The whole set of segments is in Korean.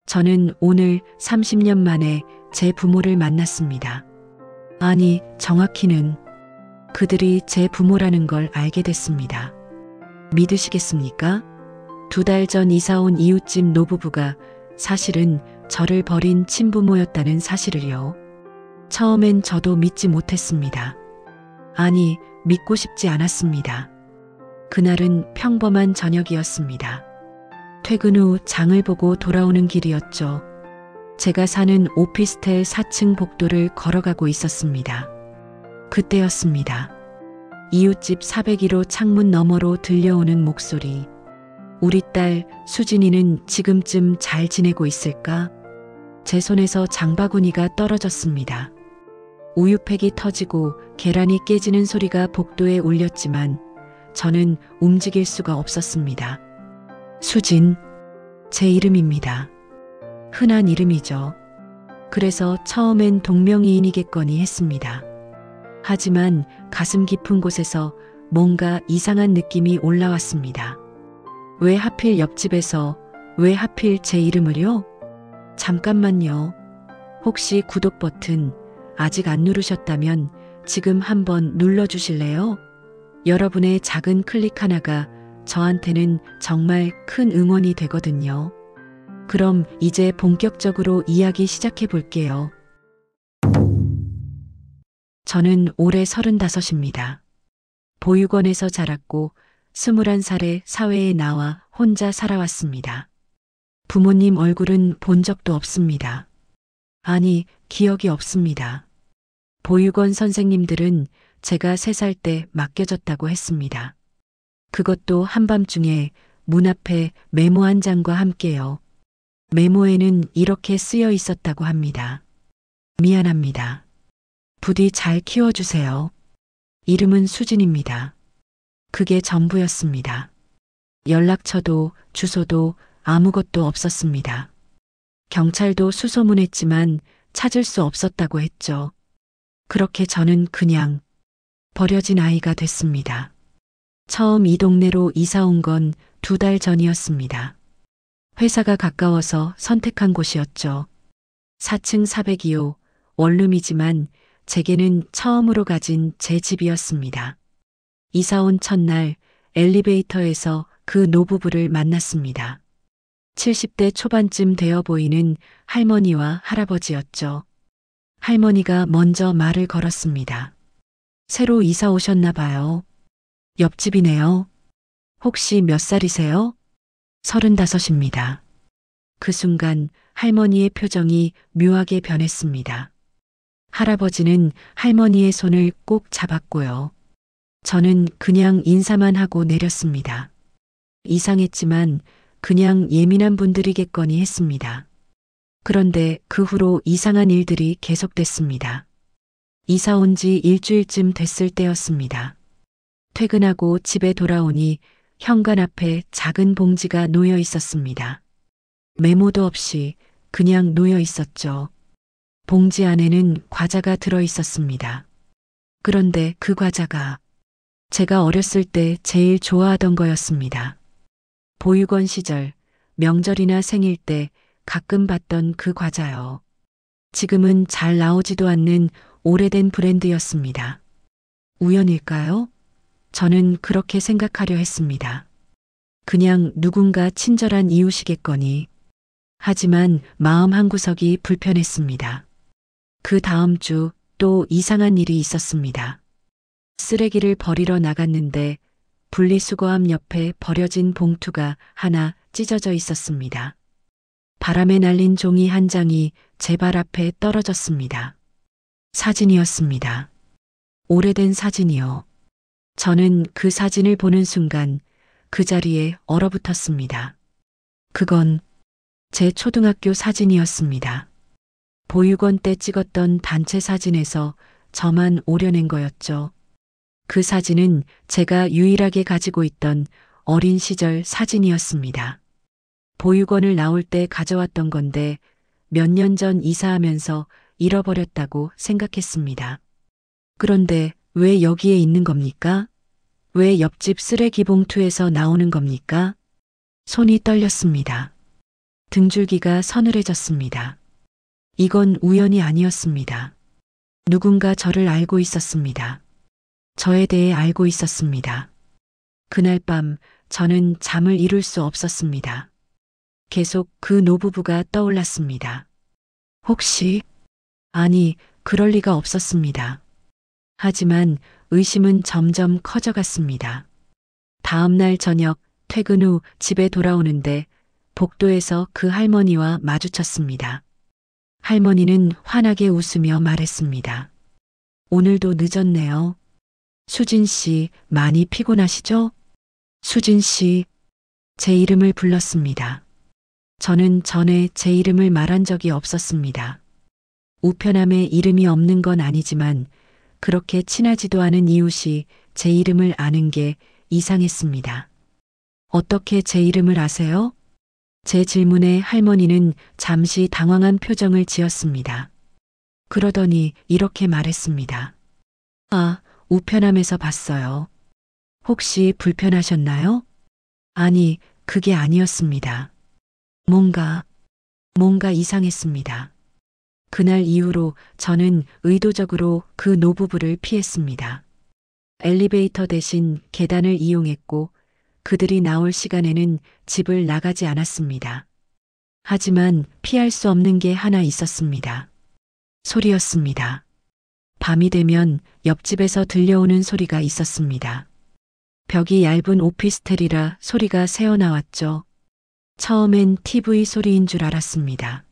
저는 오늘 30년 만에 제 부모를 만났습니다. 아니, 정확히는 그들이 제 부모라는 걸 알게 됐습니다. 믿으시겠습니까? 2달 전 이사 온 이웃집 노부부가 사실은 저를 버린 친부모였다는 사실을요. 처음엔 저도 믿지 못했습니다. 아니, 믿고 싶지 않았습니다. 그날은 평범한 저녁이었습니다. 퇴근 후 장을 보고 돌아오는 길이었죠. 제가 사는 오피스텔 4층 복도를 걸어가고 있었습니다. 그때였습니다. 이웃집 401호 창문 너머로 들려오는 목소리. 우리 딸 수진이는 지금쯤 잘 지내고 있을까? 제 손에서 장바구니가 떨어졌습니다. 우유팩이 터지고 계란이 깨지는 소리가 복도에 울렸지만 저는 움직일 수가 없었습니다. 수진, 제 이름입니다. 흔한 이름이죠. 그래서 처음엔 동명이인이겠거니 했습니다. 하지만 가슴 깊은 곳에서 뭔가 이상한 느낌이 올라왔습니다. 왜 하필 옆집에서, 왜 하필 제 이름을요? 잠깐만요. 혹시 구독 버튼 아직 안 누르셨다면 지금 한번 눌러주실래요? 여러분의 작은 클릭 하나가 저한테는 정말 큰 응원이 되거든요. 그럼 이제 본격적으로 이야기 시작해 볼게요. 저는 올해 35입니다. 보육원에서 자랐고 21살에 사회에 나와 혼자 살아왔습니다. 부모님 얼굴은 본 적도 없습니다. 아니, 기억이 없습니다. 보육원 선생님들은 제가 3살 때 맡겨졌다고 했습니다. 그것도 한밤중에 문 앞에 메모 한 장과 함께요. 메모에는 이렇게 쓰여 있었다고 합니다. 미안합니다. 부디 잘 키워주세요. 이름은 수진입니다. 그게 전부였습니다. 연락처도 주소도 아무것도 없었습니다. 경찰도 수소문했지만 찾을 수 없었다고 했죠. 그렇게 저는 그냥 버려진 아이가 됐습니다. 처음 이 동네로 이사 온 건 2달 전이었습니다. 회사가 가까워서 선택한 곳이었죠. 4층 402호, 원룸이지만 제게는 처음으로 가진 제 집이었습니다. 이사 온 첫날 엘리베이터에서 그 노부부를 만났습니다. 70대 초반쯤 되어 보이는 할머니와 할아버지였죠. 할머니가 먼저 말을 걸었습니다. 새로 이사 오셨나 봐요. 옆집이네요. 혹시 몇 살이세요? 35입니다. 그 순간 할머니의 표정이 묘하게 변했습니다. 할아버지는 할머니의 손을 꼭 잡았고요. 저는 그냥 인사만 하고 내렸습니다. 이상했지만 그냥 예민한 분들이겠거니 했습니다. 그런데 그 후로 이상한 일들이 계속됐습니다. 이사 온 지 일주일쯤 됐을 때였습니다. 퇴근하고 집에 돌아오니 현관 앞에 작은 봉지가 놓여 있었습니다. 메모도 없이 그냥 놓여 있었죠. 봉지 안에는 과자가 들어 있었습니다. 그런데 그 과자가 제가 어렸을 때 제일 좋아하던 거였습니다. 보육원 시절, 명절이나 생일 때 가끔 봤던 그 과자요. 지금은 잘 나오지도 않는 오래된 브랜드였습니다. 우연일까요? 저는 그렇게 생각하려 했습니다. 그냥 누군가 친절한 이웃이겠거니. 하지만 마음 한구석이 불편했습니다. 그 다음 주 또 이상한 일이 있었습니다. 쓰레기를 버리러 나갔는데 분리수거함 옆에 버려진 봉투가 하나 찢어져 있었습니다. 바람에 날린 종이 한 장이 제 발 앞에 떨어졌습니다. 사진이었습니다. 오래된 사진이요. 저는 그 사진을 보는 순간 그 자리에 얼어붙었습니다. 그건 제 초등학교 사진이었습니다. 보육원 때 찍었던 단체 사진에서 저만 오려낸 거였죠. 그 사진은 제가 유일하게 가지고 있던 어린 시절 사진이었습니다. 보육원을 나올 때 가져왔던 건데 몇 년 전 이사하면서 잃어버렸다고 생각했습니다. 그런데 왜 여기에 있는 겁니까? 왜 옆집 쓰레기 봉투에서 나오는 겁니까? 손이 떨렸습니다. 등줄기가 서늘해졌습니다. 이건 우연이 아니었습니다. 누군가 저를 알고 있었습니다. 저에 대해 알고 있었습니다. 그날 밤 저는 잠을 이룰 수 없었습니다. 계속 그 노부부가 떠올랐습니다. 혹시, 아니, 그럴 리가 없었습니다. 하지만 의심은 점점 커져갔습니다. 다음 날 저녁 퇴근 후 집에 돌아오는데 복도에서 그 할머니와 마주쳤습니다. 할머니는 환하게 웃으며 말했습니다. 오늘도 늦었네요. 수진 씨, 많이 피곤하시죠? 수진 씨, 제 이름을 불렀습니다. 저는 전에 제 이름을 말한 적이 없었습니다. 우편함에 이름이 없는 건 아니지만 그렇게 친하지도 않은 이웃이 제 이름을 아는 게 이상했습니다. 어떻게 제 이름을 아세요? 제 질문에 할머니는 잠시 당황한 표정을 지었습니다. 그러더니 이렇게 말했습니다. 아, 우편함에서 봤어요. 혹시 불편하셨나요? 아니, 그게 아니었습니다. 뭔가 이상했습니다. 그날 이후로 저는 의도적으로 그 노부부를 피했습니다. 엘리베이터 대신 계단을 이용했고 그들이 나올 시간에는 집을 나가지 않았습니다. 하지만 피할 수 없는 게 하나 있었습니다. 소리였습니다. 밤이 되면 옆집에서 들려오는 소리가 있었습니다. 벽이 얇은 오피스텔이라 소리가 새어나왔죠. 처음엔 TV 소리인 줄 알았습니다.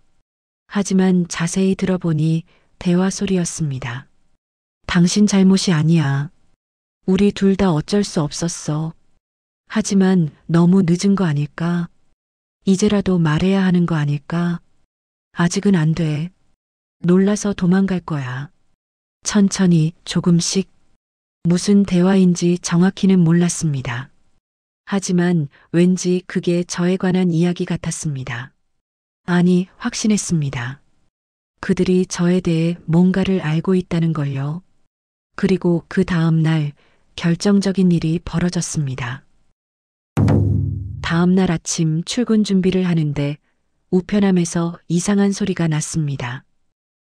하지만 자세히 들어보니 대화 소리였습니다. 당신 잘못이 아니야. 우리 둘 다 어쩔 수 없었어. 하지만 너무 늦은 거 아닐까? 이제라도 말해야 하는 거 아닐까? 아직은 안 돼. 놀라서 도망갈 거야. 천천히 조금씩. 무슨 대화인지 정확히는 몰랐습니다. 하지만 왠지 그게 저에 관한 이야기 같았습니다. 아니, 확신했습니다. 그들이 저에 대해 뭔가를 알고 있다는 걸요. 그리고 그 다음 날 결정적인 일이 벌어졌습니다. 다음 날 아침 출근 준비를 하는데 우편함에서 이상한 소리가 났습니다.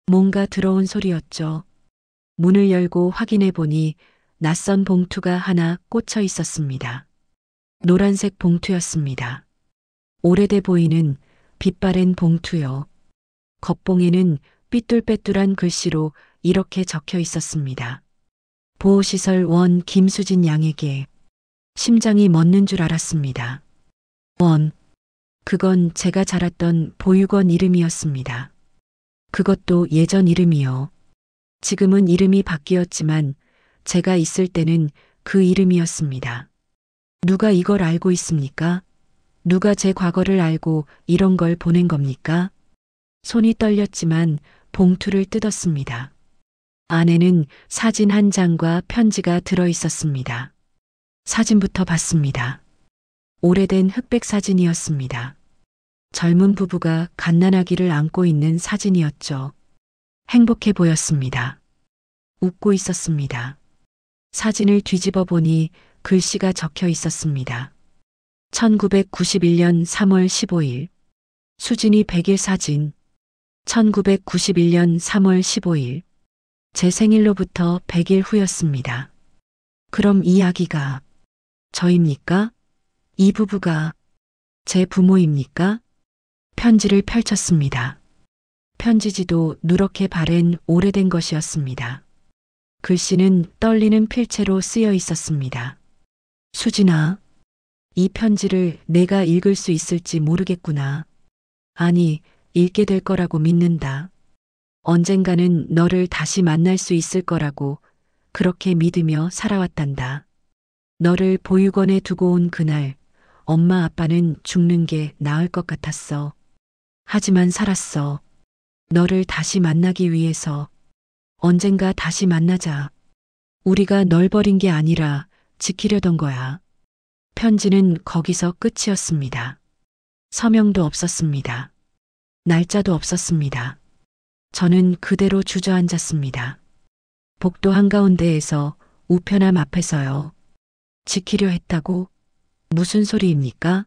뭔가 들어온 소리였죠. 문을 열고 확인해 보니 낯선 봉투가 하나 꽂혀 있었습니다. 노란색 봉투였습니다. 오래돼 보이는 빛바랜 봉투요. 겉봉에는 삐뚤빼뚤한 글씨로 이렇게 적혀 있었습니다. 보호시설 원 김수진 양에게. 심장이 멎는 줄 알았습니다. 원. 그건 제가 자랐던 보육원 이름이었습니다. 그것도 예전 이름이요. 지금은 이름이 바뀌었지만 제가 있을 때는 그 이름이었습니다. 누가 이걸 알고 있습니까? 누가 제 과거를 알고 이런 걸 보낸 겁니까? 손이 떨렸지만 봉투를 뜯었습니다. 안에는 사진 한 장과 편지가 들어 있었습니다. 사진부터 봤습니다. 오래된 흑백 사진이었습니다. 젊은 부부가 갓난아기를 안고 있는 사진이었죠. 행복해 보였습니다. 웃고 있었습니다. 사진을 뒤집어 보니 글씨가 적혀 있었습니다. 1991년 3월 15일. 수진이 100일 사진. 1991년 3월 15일. 제 생일로부터 100일 후였습니다. 그럼 이 아기가 저입니까? 이 부부가 제 부모입니까? 편지를 펼쳤습니다. 편지지도 누렇게 바랜 오래된 것이었습니다. 글씨는 떨리는 필체로 쓰여 있었습니다. 수진아, 이 편지를 내가 읽을 수 있을지 모르겠구나. 아니, 읽게 될 거라고 믿는다. 언젠가는 너를 다시 만날 수 있을 거라고 그렇게 믿으며 살아왔단다. 너를 보육원에 두고 온 그날, 엄마 아빠는 죽는 게 나을 것 같았어. 하지만 살았어. 너를 다시 만나기 위해서. 언젠가 다시 만나자. 우리가 널 버린 게 아니라 지키려던 거야. 편지는 거기서 끝이었습니다. 서명도 없었습니다. 날짜도 없었습니다. 저는 그대로 주저앉았습니다. 복도 한가운데에서 우편함 앞에서요. 지키려 했다고? 무슨 소리입니까?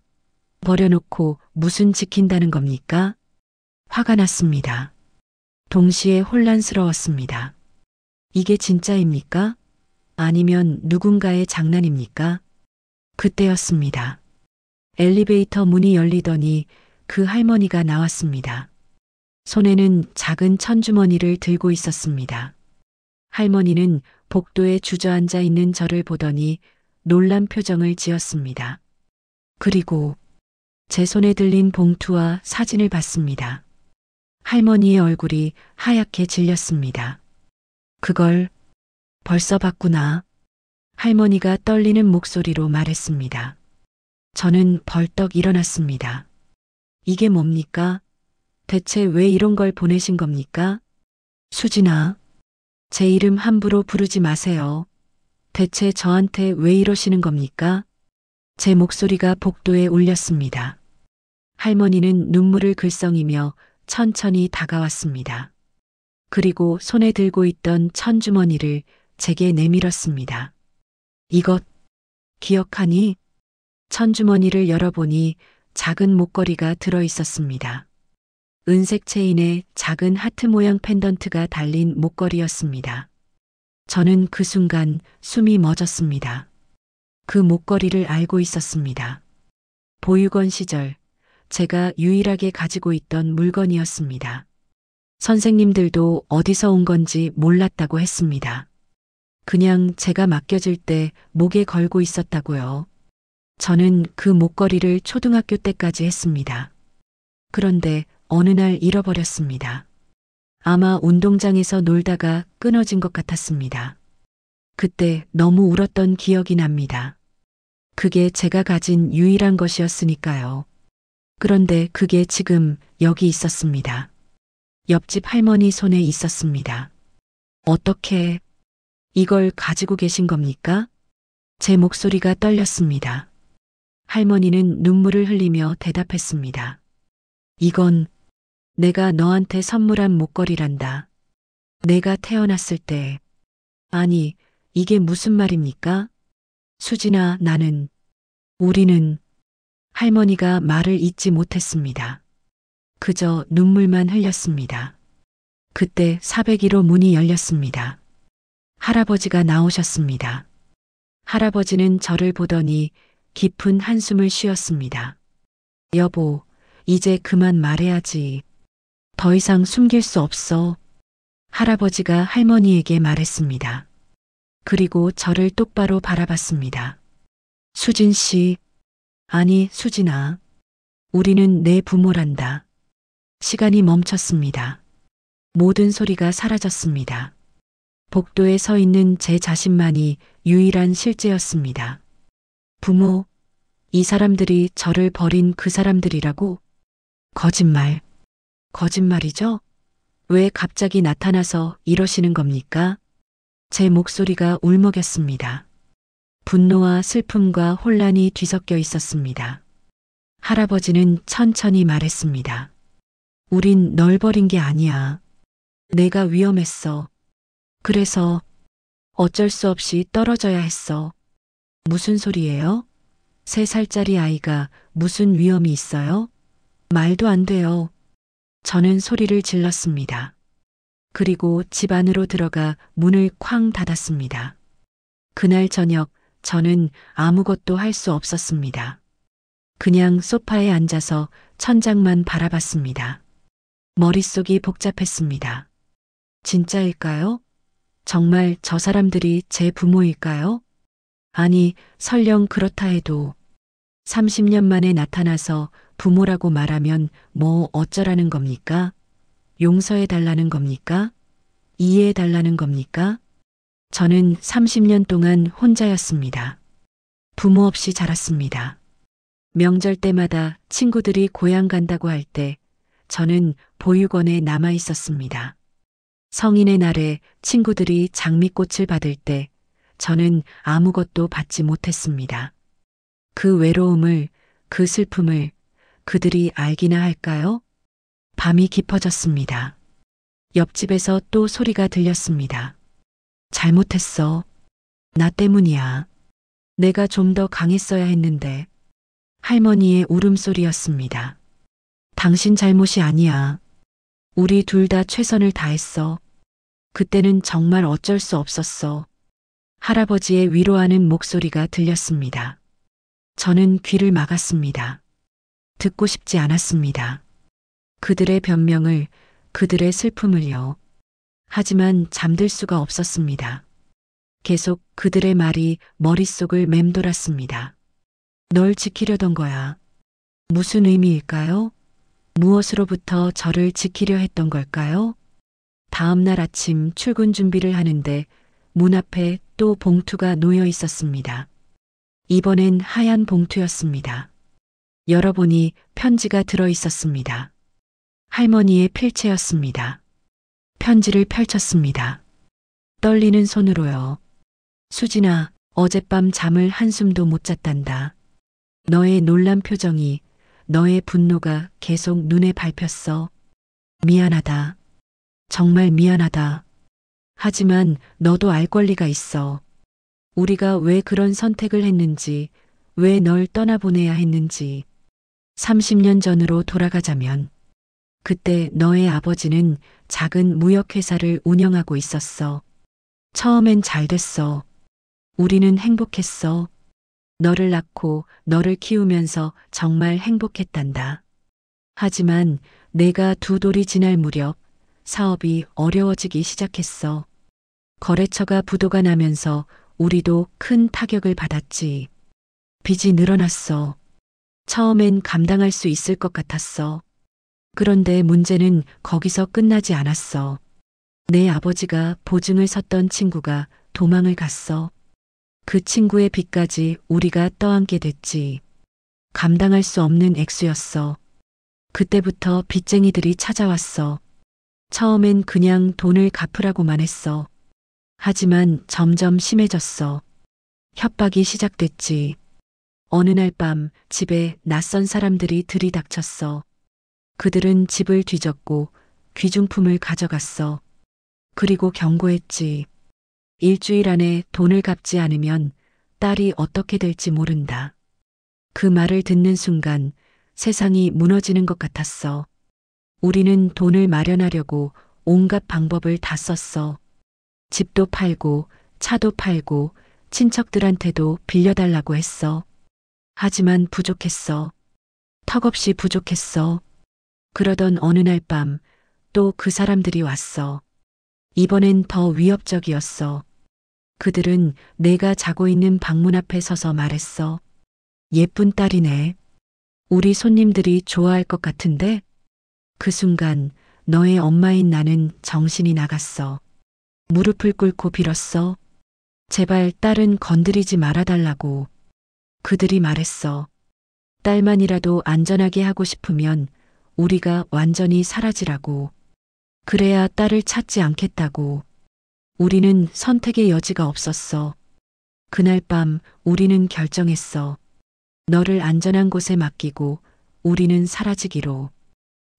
버려놓고 무슨 지킨다는 겁니까? 화가 났습니다. 동시에 혼란스러웠습니다. 이게 진짜입니까? 아니면 누군가의 장난입니까? 그때였습니다. 엘리베이터 문이 열리더니 그 할머니가 나왔습니다. 손에는 작은 천주머니를 들고 있었습니다. 할머니는 복도에 주저앉아 있는 저를 보더니 놀란 표정을 지었습니다. 그리고 제 손에 들린 봉투와 사진을 봤습니다. 할머니의 얼굴이 하얗게 질렸습니다. 그걸 벌써 봤구나. 할머니가 떨리는 목소리로 말했습니다. 저는 벌떡 일어났습니다. 이게 뭡니까? 대체 왜 이런 걸 보내신 겁니까? 수진아, 제 이름 함부로 부르지 마세요. 대체 저한테 왜 이러시는 겁니까? 제 목소리가 복도에 울렸습니다. 할머니는 눈물을 글썽이며 천천히 다가왔습니다. 그리고 손에 들고 있던 천주머니를 제게 내밀었습니다. 이것 기억하니? 천주머니를 열어보니 작은 목걸이가 들어 있었습니다. 은색 체인에 작은 하트 모양 펜던트가 달린 목걸이였습니다. 저는 그 순간 숨이 멎었습니다. 그 목걸이를 알고 있었습니다. 보육원 시절 제가 유일하게 가지고 있던 물건이었습니다. 선생님들도 어디서 온 건지 몰랐다고 했습니다. 그냥 제가 맡겨질 때 목에 걸고 있었다고요. 저는 그 목걸이를 초등학교 때까지 했습니다. 그런데 어느 날 잃어버렸습니다. 아마 운동장에서 놀다가 끊어진 것 같았습니다. 그때 너무 울었던 기억이 납니다. 그게 제가 가진 유일한 것이었으니까요. 그런데 그게 지금 여기 있었습니다. 옆집 할머니 손에 있었습니다. 어떻게 이걸 가지고 계신 겁니까? 제 목소리가 떨렸습니다. 할머니는 눈물을 흘리며 대답했습니다. 이건 내가 너한테 선물한 목걸이란다. 내가 태어났을 때. 아니, 이게 무슨 말입니까? 수진아, 우리는 할머니가 말을 잇지 못했습니다. 그저 눈물만 흘렸습니다. 그때 401호 문이 열렸습니다. 할아버지가 나오셨습니다. 할아버지는 저를 보더니 깊은 한숨을 쉬었습니다. 여보, 이제 그만 말해야지. 더 이상 숨길 수 없어. 할아버지가 할머니에게 말했습니다. 그리고 저를 똑바로 바라봤습니다. 수진 씨, 아니 수진아, 우리는 내 부모란다. 시간이 멈췄습니다. 모든 소리가 사라졌습니다. 복도에 서 있는 제 자신만이 유일한 실제였습니다. 부모, 이 사람들이 저를 버린 그 사람들이라고? 거짓말. 거짓말이죠? 왜 갑자기 나타나서 이러시는 겁니까? 제 목소리가 울먹였습니다. 분노와 슬픔과 혼란이 뒤섞여 있었습니다. 할아버지는 천천히 말했습니다. 우린 널 버린 게 아니야. 내가 위험했어. 그래서 어쩔 수 없이 떨어져야 했어. 무슨 소리예요? 3살짜리 아이가 무슨 위험이 있어요? 말도 안 돼요. 저는 소리를 질렀습니다. 그리고 집 안으로 들어가 문을 쾅 닫았습니다. 그날 저녁 저는 아무것도 할 수 없었습니다. 그냥 소파에 앉아서 천장만 바라봤습니다. 머릿속이 복잡했습니다. 진짜일까요? 정말 저 사람들이 제 부모일까요? 아니, 설령 그렇다 해도 30년 만에 나타나서 부모라고 말하면 뭐 어쩌라는 겁니까? 용서해 달라는 겁니까? 이해해 달라는 겁니까? 저는 30년 동안 혼자였습니다. 부모 없이 자랐습니다. 명절 때마다 친구들이 고향 간다고 할 때 저는 보육원에 남아 있었습니다. 성인의 날에 친구들이 장미꽃을 받을 때 저는 아무것도 받지 못했습니다. 그 외로움을, 그 슬픔을 그들이 알기나 할까요? 밤이 깊어졌습니다. 옆집에서 또 소리가 들렸습니다. 잘못했어. 나 때문이야. 내가 좀 더 강했어야 했는데. 할머니의 울음소리였습니다. 당신 잘못이 아니야. 우리 둘 다 최선을 다했어. 그때는 정말 어쩔 수 없었어. 할아버지의 위로하는 목소리가 들렸습니다. 저는 귀를 막았습니다. 듣고 싶지 않았습니다. 그들의 변명을, 그들의 슬픔을요. 하지만 잠들 수가 없었습니다. 계속 그들의 말이 머릿속을 맴돌았습니다. 널 지키려던 거야. 무슨 의미일까요? 무엇으로부터 저를 지키려 했던 걸까요? 다음 날 아침 출근 준비를 하는데 문 앞에 또 봉투가 놓여 있었습니다. 이번엔 하얀 봉투였습니다. 열어보니 편지가 들어 있었습니다. 할머니의 필체였습니다. 편지를 펼쳤습니다. 떨리는 손으로요. 수진아, 어젯밤 잠을 한숨도 못 잤단다. 너의 놀란 표정이, 너의 분노가 계속 눈에 밟혔어. 미안하다. 정말 미안하다. 하지만 너도 알 권리가 있어. 우리가 왜 그런 선택을 했는지, 왜 널 떠나보내야 했는지. 30년 전으로 돌아가자면, 그때 너의 아버지는 작은 무역회사를 운영하고 있었어. 처음엔 잘 됐어. 우리는 행복했어. 너를 낳고 너를 키우면서 정말 행복했단다. 하지만 내가 두 돌이 지날 무렵 사업이 어려워지기 시작했어. 거래처가 부도가 나면서 우리도 큰 타격을 받았지. 빚이 늘어났어. 처음엔 감당할 수 있을 것 같았어. 그런데 문제는 거기서 끝나지 않았어. 내 아버지가 보증을 섰던 친구가 도망을 갔어. 그 친구의 빚까지 우리가 떠안게 됐지. 감당할 수 없는 액수였어. 그때부터 빚쟁이들이 찾아왔어. 처음엔 그냥 돈을 갚으라고만 했어. 하지만 점점 심해졌어. 협박이 시작됐지. 어느 날 밤 집에 낯선 사람들이 들이닥쳤어. 그들은 집을 뒤졌고 귀중품을 가져갔어. 그리고 경고했지. 일주일 안에 돈을 갚지 않으면 딸이 어떻게 될지 모른다. 그 말을 듣는 순간 세상이 무너지는 것 같았어. 우리는 돈을 마련하려고 온갖 방법을 다 썼어. 집도 팔고 차도 팔고 친척들한테도 빌려달라고 했어. 하지만 부족했어. 턱없이 부족했어. 그러던 어느 날 밤 또 그 사람들이 왔어. 이번엔 더 위협적이었어. 그들은 내가 자고 있는 방문 앞에 서서 말했어. 예쁜 딸이네. 우리 손님들이 좋아할 것 같은데? 그 순간 너의 엄마인 나는 정신이 나갔어. 무릎을 꿇고 빌었어. 제발 딸은 건드리지 말아달라고. 그들이 말했어. 딸만이라도 안전하게 하고 싶으면 우리가 완전히 사라지라고. 그래야 딸을 찾지 않겠다고. 우리는 선택의 여지가 없었어. 그날 밤 우리는 결정했어. 너를 안전한 곳에 맡기고 우리는 사라지기로.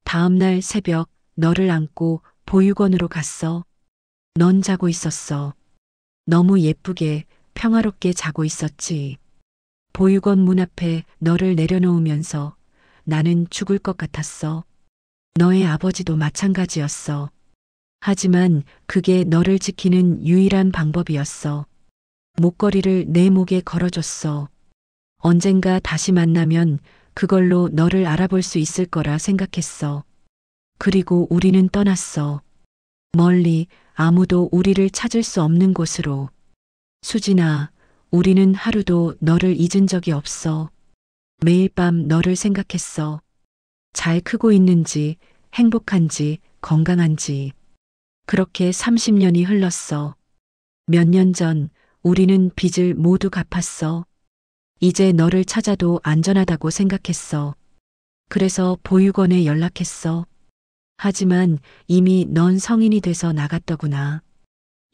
다음 날 새벽 너를 안고 보육원으로 갔어. 넌 자고 있었어. 너무 예쁘게 평화롭게 자고 있었지. 보육원 문 앞에 너를 내려놓으면서 나는 죽을 것 같았어. 너의 아버지도 마찬가지였어. 하지만 그게 너를 지키는 유일한 방법이었어. 목걸이를 내 목에 걸어줬어. 언젠가 다시 만나면 그걸로 너를 알아볼 수 있을 거라 생각했어. 그리고 우리는 떠났어. 멀리 아무도 우리를 찾을 수 없는 곳으로. 수진아, 우리는 하루도 너를 잊은 적이 없어. 매일 밤 너를 생각했어. 잘 크고 있는지, 행복한지, 건강한지. 그렇게 30년이 흘렀어. 몇 년 전 우리는 빚을 모두 갚았어. 이제 너를 찾아도 안전하다고 생각했어. 그래서 보육원에 연락했어. 하지만 이미 넌 성인이 돼서 나갔더구나.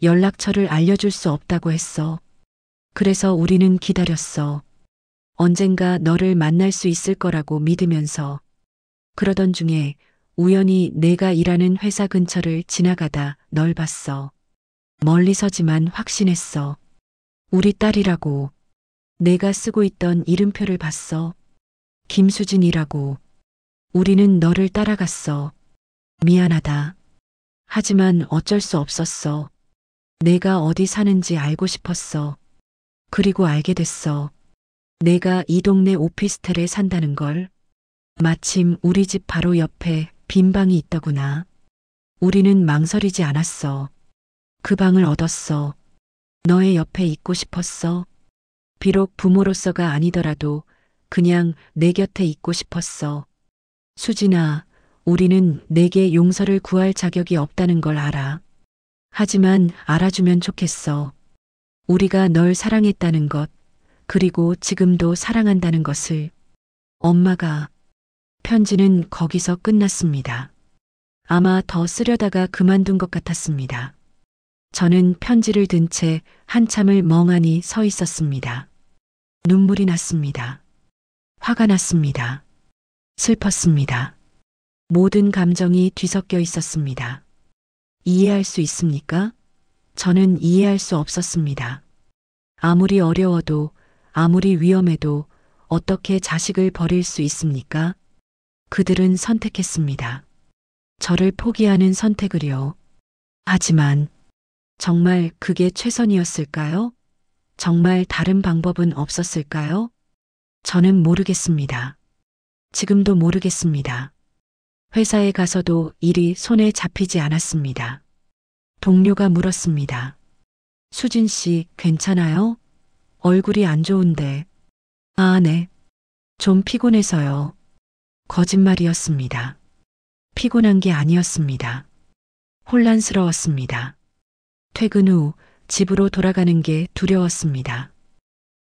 연락처를 알려줄 수 없다고 했어. 그래서 우리는 기다렸어. 언젠가 너를 만날 수 있을 거라고 믿으면서. 그러던 중에 우연히 내가 일하는 회사 근처를 지나가다 널 봤어. 멀리서지만 확신했어. 우리 딸이라고. 내가 쓰고 있던 이름표를 봤어. 김수진이라고. 우리는 너를 따라갔어. 미안하다. 하지만 어쩔 수 없었어. 내가 어디 사는지 알고 싶었어. 그리고 알게 됐어. 내가 이 동네 오피스텔에 산다는 걸. 마침 우리 집 바로 옆에 빈 방이 있더구나. 우리는 망설이지 않았어. 그 방을 얻었어. 너의 옆에 있고 싶었어. 비록 부모로서가 아니더라도 그냥 내 곁에 있고 싶었어. 수진아, 우리는 내게 용서를 구할 자격이 없다는 걸 알아. 하지만 알아주면 좋겠어. 우리가 널 사랑했다는 것, 그리고 지금도 사랑한다는 것을. 엄마가. 편지는 거기서 끝났습니다. 아마 더 쓰려다가 그만둔 것 같았습니다. 저는 편지를 든 채 한참을 멍하니 서 있었습니다. 눈물이 났습니다. 화가 났습니다. 슬펐습니다. 모든 감정이 뒤섞여 있었습니다. 이해할 수 있습니까? 저는 이해할 수 없었습니다. 아무리 어려워도, 아무리 위험해도 어떻게 자식을 버릴 수 있습니까? 그들은 선택했습니다. 저를 포기하는 선택을요. 하지만 정말 그게 최선이었을까요? 정말 다른 방법은 없었을까요? 저는 모르겠습니다. 지금도 모르겠습니다. 회사에 가서도 일이 손에 잡히지 않았습니다. 동료가 물었습니다. 수진 씨, 괜찮아요? 얼굴이 안 좋은데. 아, 네. 좀 피곤해서요. 거짓말이었습니다. 피곤한 게 아니었습니다. 혼란스러웠습니다. 퇴근 후 집으로 돌아가는 게 두려웠습니다.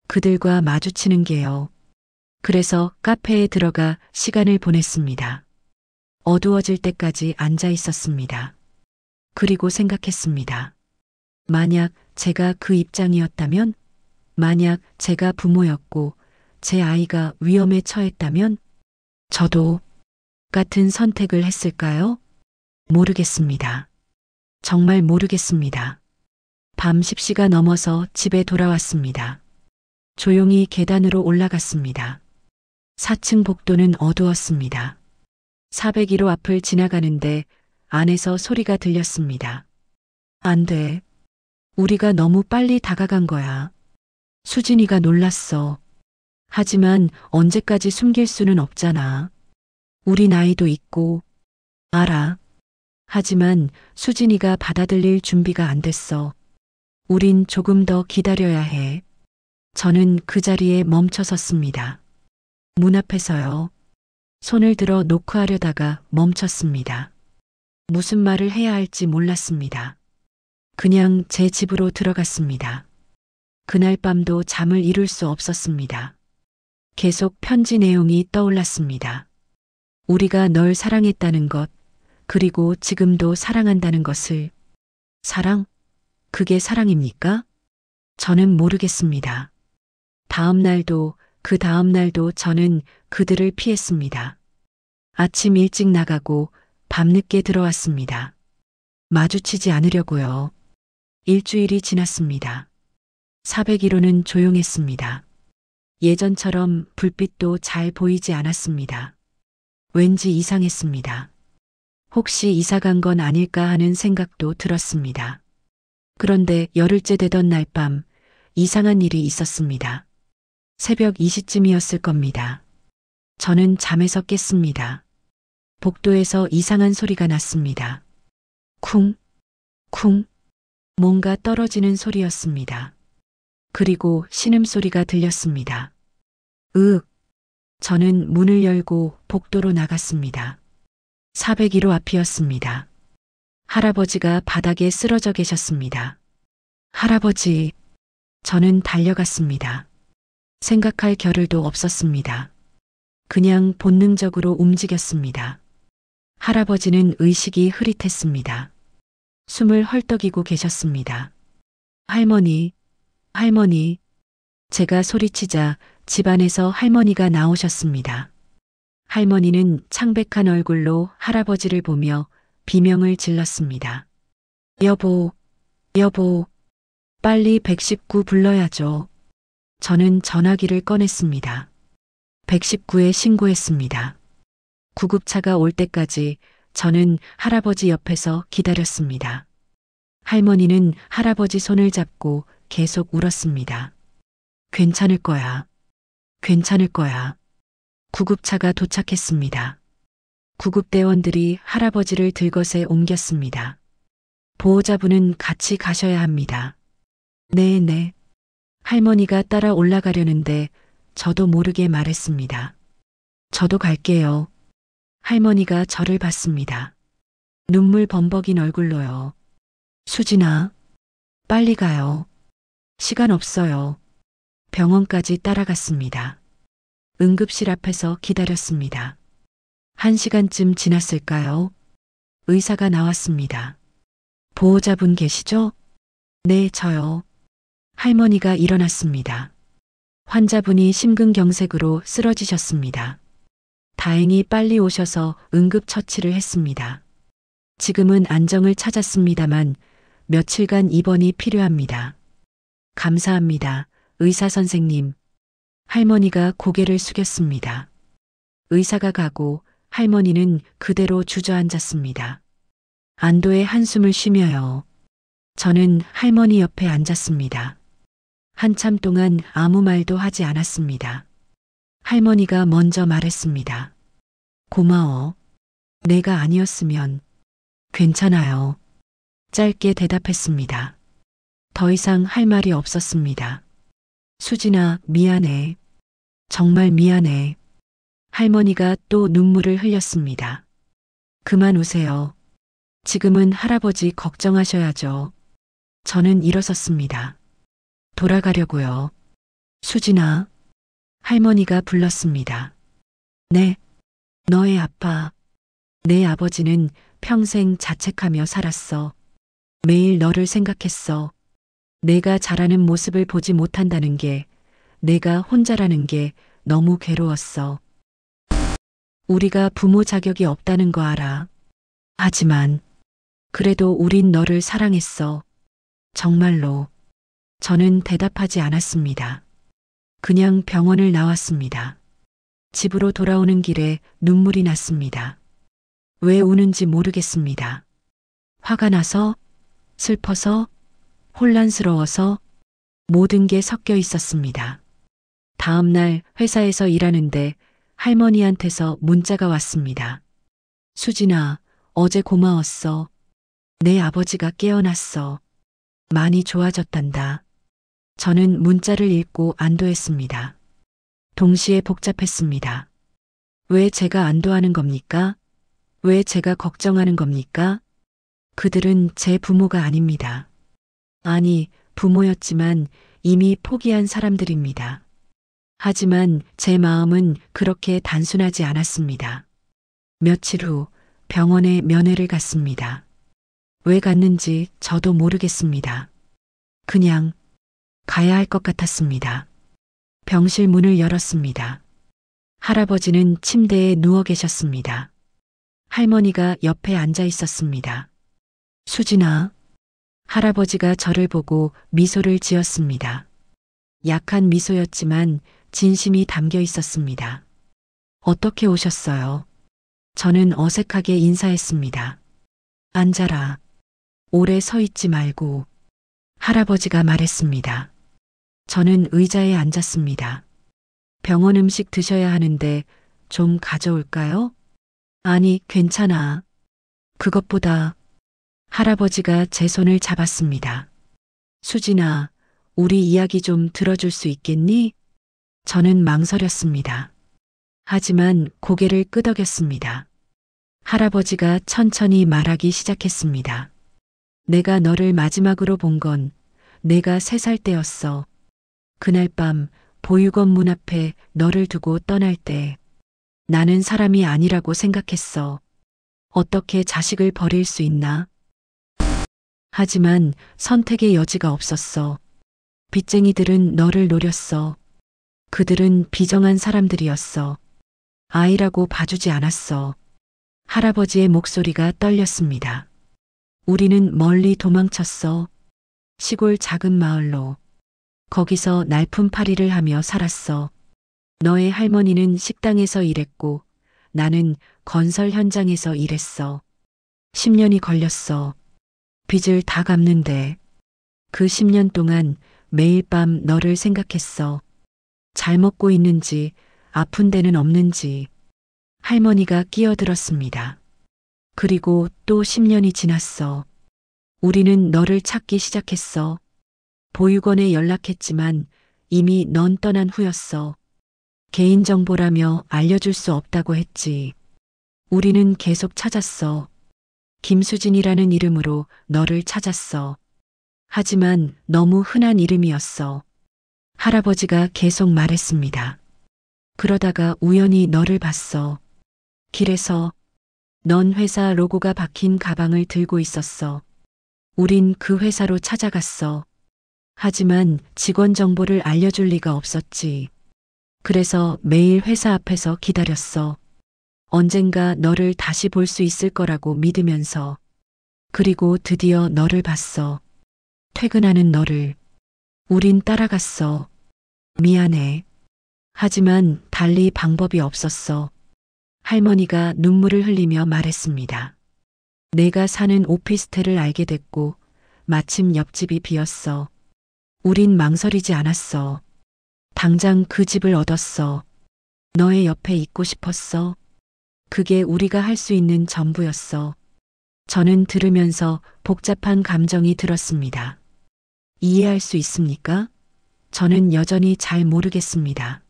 그들과 마주치는 게요. 그래서 카페에 들어가 시간을 보냈습니다. 어두워질 때까지 앉아 있었습니다. 그리고 생각했습니다. 만약 제가 그 입장이었다면, 만약 제가 부모였고 제 아이가 위험에 처했다면 저도 같은 선택을 했을까요? 모르겠습니다. 정말 모르겠습니다. 밤 10시가 넘어서 집에 돌아왔습니다. 조용히 계단으로 올라갔습니다. 4층 복도는 어두웠습니다. 401호 앞을 지나가는데 안에서 소리가 들렸습니다. 안 돼. 우리가 너무 빨리 다가간 거야. 수진이가 놀랐어. 하지만 언제까지 숨길 수는 없잖아. 우리 나이도 있고. 알아. 하지만 수진이가 받아들일 준비가 안 됐어. 우린 조금 더 기다려야 해. 저는 그 자리에 멈춰 섰습니다. 문 앞에서요. 손을 들어 놓고 하려다가 멈췄습니다. 무슨 말을 해야 할지 몰랐습니다. 그냥 제 집으로 들어갔습니다. 그날 밤도 잠을 이룰 수 없었습니다. 계속 편지 내용이 떠올랐습니다. 우리가 널 사랑했다는 것, 그리고 지금도 사랑한다는 것을. 사랑? 그게 사랑입니까? 저는 모르겠습니다. 다음 날도 그 다음 날도 저는 그들을 피했습니다. 아침 일찍 나가고 밤늦게 들어왔습니다. 마주치지 않으려고요. 일주일이 지났습니다. 401호는 조용했습니다. 예전처럼 불빛도 잘 보이지 않았습니다. 왠지 이상했습니다. 혹시 이사 간 건 아닐까 하는 생각도 들었습니다. 그런데 열흘째 되던 날 밤 이상한 일이 있었습니다. 새벽 2시쯤이었을 겁니다. 저는 잠에서 깼습니다. 복도에서 이상한 소리가 났습니다. 쿵, 쿵. 뭔가 떨어지는 소리였습니다. 그리고 신음소리가 들렸습니다. 으윽. 저는 문을 열고 복도로 나갔습니다. 401호 앞이었습니다. 할아버지가 바닥에 쓰러져 계셨습니다. 할아버지. 저는 달려갔습니다. 생각할 겨를도 없었습니다. 그냥 본능적으로 움직였습니다. 할아버지는 의식이 흐릿했습니다. 숨을 헐떡이고 계셨습니다. 할머니, 할머니. 제가 소리치자 집안에서 할머니가 나오셨습니다. 할머니는 창백한 얼굴로 할아버지를 보며 비명을 질렀습니다. 여보, 여보, 빨리 119 불러야죠. 저는 전화기를 꺼냈습니다. 119에 신고했습니다. 구급차가 올 때까지 저는 할아버지 옆에서 기다렸습니다. 할머니는 할아버지 손을 잡고 계속 울었습니다. 괜찮을 거야. 괜찮을 거야. 구급차가 도착했습니다. 구급대원들이 할아버지를 들것에 옮겼습니다. 보호자분은 같이 가셔야 합니다. 네, 네. 할머니가 따라 올라가려는데 저도 모르게 말했습니다. 저도 갈게요. 할머니가 저를 봤습니다. 눈물 범벅인 얼굴로요. 수진아, 빨리 가요. 시간 없어요. 병원까지 따라갔습니다. 응급실 앞에서 기다렸습니다. 1시간쯤 지났을까요? 의사가 나왔습니다. 보호자분 계시죠? 네, 저요. 할머니가 일어났습니다. 환자분이 심근경색으로 쓰러지셨습니다. 다행히 빨리 오셔서 응급처치를 했습니다. 지금은 안정을 찾았습니다만 며칠간 입원이 필요합니다. 감사합니다, 의사 선생님. 할머니가 고개를 숙였습니다. 의사가 가고 할머니는 그대로 주저앉았습니다. 안도의 한숨을 쉬며요. 저는 할머니 옆에 앉았습니다. 한참 동안 아무 말도 하지 않았습니다. 할머니가 먼저 말했습니다. 고마워. 내가 아니었으면. 괜찮아요. 짧게 대답했습니다. 더 이상 할 말이 없었습니다. 수진아, 미안해. 정말 미안해. 할머니가 또 눈물을 흘렸습니다. 그만 우세요. 지금은 할아버지 걱정하셔야죠. 저는 일어섰습니다. 돌아가려고요. 수진아. 할머니가 불렀습니다. 네. 너의 아빠. 내 아버지는 평생 자책하며 살았어. 매일 너를 생각했어. 내가 자라는 모습을 보지 못한다는 게, 내가 혼자라는 게 너무 괴로웠어. 우리가 부모 자격이 없다는 거 알아. 하지만 그래도 우린 너를 사랑했어. 정말로. 저는 대답하지 않았습니다. 그냥 병원을 나왔습니다. 집으로 돌아오는 길에 눈물이 났습니다. 왜 우는지 모르겠습니다. 화가 나서, 슬퍼서, 혼란스러워서 모든 게 섞여 있었습니다. 다음 날 회사에서 일하는데 할머니한테서 문자가 왔습니다. 수진아, 어제 고마웠어. 내 아버지가 깨어났어. 많이 좋아졌단다. 저는 문자를 읽고 안도했습니다. 동시에 복잡했습니다. 왜 제가 안도하는 겁니까? 왜 제가 걱정하는 겁니까? 그들은 제 부모가 아닙니다. 아니, 부모였지만 이미 포기한 사람들입니다. 하지만 제 마음은 그렇게 단순하지 않았습니다. 며칠 후 병원에 면회를 갔습니다. 왜 갔는지 저도 모르겠습니다. 그냥 가야 할 것 같았습니다. 병실 문을 열었습니다. 할아버지는 침대에 누워 계셨습니다. 할머니가 옆에 앉아 있었습니다. 수진아. 할아버지가 저를 보고 미소를 지었습니다. 약한 미소였지만 진심이 담겨 있었습니다. 어떻게 오셨어요? 저는 어색하게 인사했습니다. 앉아라. 오래 서 있지 말고. 할아버지가 말했습니다. 저는 의자에 앉았습니다. 병원 음식 드셔야 하는데 좀 가져올까요? 아니, 괜찮아. 그것보다 할아버지가 제 손을 잡았습니다. 수진아, 우리 이야기 좀 들어줄 수 있겠니? 저는 망설였습니다. 하지만 고개를 끄덕였습니다. 할아버지가 천천히 말하기 시작했습니다. 내가 너를 마지막으로 본 건 내가 3살 때였어. 그날 밤 보육원 문 앞에 너를 두고 떠날 때 나는 사람이 아니라고 생각했어. 어떻게 자식을 버릴 수 있나? 하지만 선택의 여지가 없었어. 빚쟁이들은 너를 노렸어. 그들은 비정한 사람들이었어. 아이라고 봐주지 않았어. 할아버지의 목소리가 떨렸습니다. 우리는 멀리 도망쳤어. 시골 작은 마을로. 거기서 날품팔이를 하며 살았어. 너의 할머니는 식당에서 일했고 나는 건설 현장에서 일했어. 10년이 걸렸어. 빚을 다 갚는데 그 10년 동안 매일 밤 너를 생각했어. 잘 먹고 있는지, 아픈 데는 없는지. 할머니가 끼어들었습니다. 그리고 또 10년이 지났어. 우리는 너를 찾기 시작했어. 보육원에 연락했지만 이미 넌 떠난 후였어. 개인정보라며 알려줄 수 없다고 했지. 우리는 계속 찾았어. 김수진이라는 이름으로 너를 찾았어. 하지만 너무 흔한 이름이었어. 할아버지가 계속 말했습니다. 그러다가 우연히 너를 봤어. 길에서 넌 회사 로고가 박힌 가방을 들고 있었어. 우린 그 회사로 찾아갔어. 하지만 직원 정보를 알려줄 리가 없었지. 그래서 매일 회사 앞에서 기다렸어. 언젠가 너를 다시 볼 수 있을 거라고 믿으면서. 그리고 드디어 너를 봤어. 퇴근하는 너를. 우린 따라갔어. 미안해. 하지만 달리 방법이 없었어. 할머니가 눈물을 흘리며 말했습니다. 내가 사는 오피스텔을 알게 됐고 마침 옆집이 비었어. 우린 망설이지 않았어. 당장 그 집을 얻었어. 너의 옆에 있고 싶었어. 그게 우리가 할 수 있는 전부였어. 저는 들으면서 복잡한 감정이 들었습니다. 이해할 수 있습니까? 저는 여전히 잘 모르겠습니다.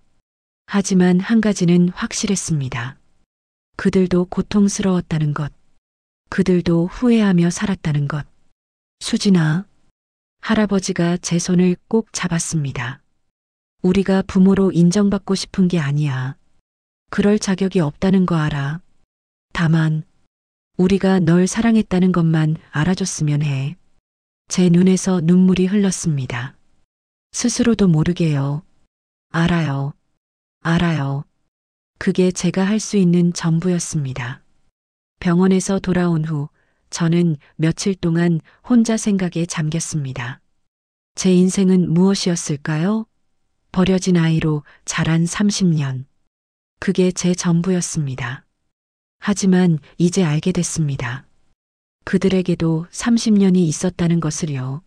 하지만 한 가지는 확실했습니다. 그들도 고통스러웠다는 것. 그들도 후회하며 살았다는 것. 수진아. 할아버지가 제 손을 꼭 잡았습니다. 우리가 부모로 인정받고 싶은 게 아니야. 그럴 자격이 없다는 거 알아. 다만 우리가 널 사랑했다는 것만 알아줬으면 해. 제 눈에서 눈물이 흘렀습니다. 스스로도 모르게요. 알아요. 알아요. 그게 제가 할 수 있는 전부였습니다. 병원에서 돌아온 후 저는 며칠 동안 혼자 생각에 잠겼습니다. 제 인생은 무엇이었을까요? 버려진 아이로 자란 30년. 그게 제 전부였습니다. 하지만 이제 알게 됐습니다. 그들에게도 30년이 있었다는 것을요.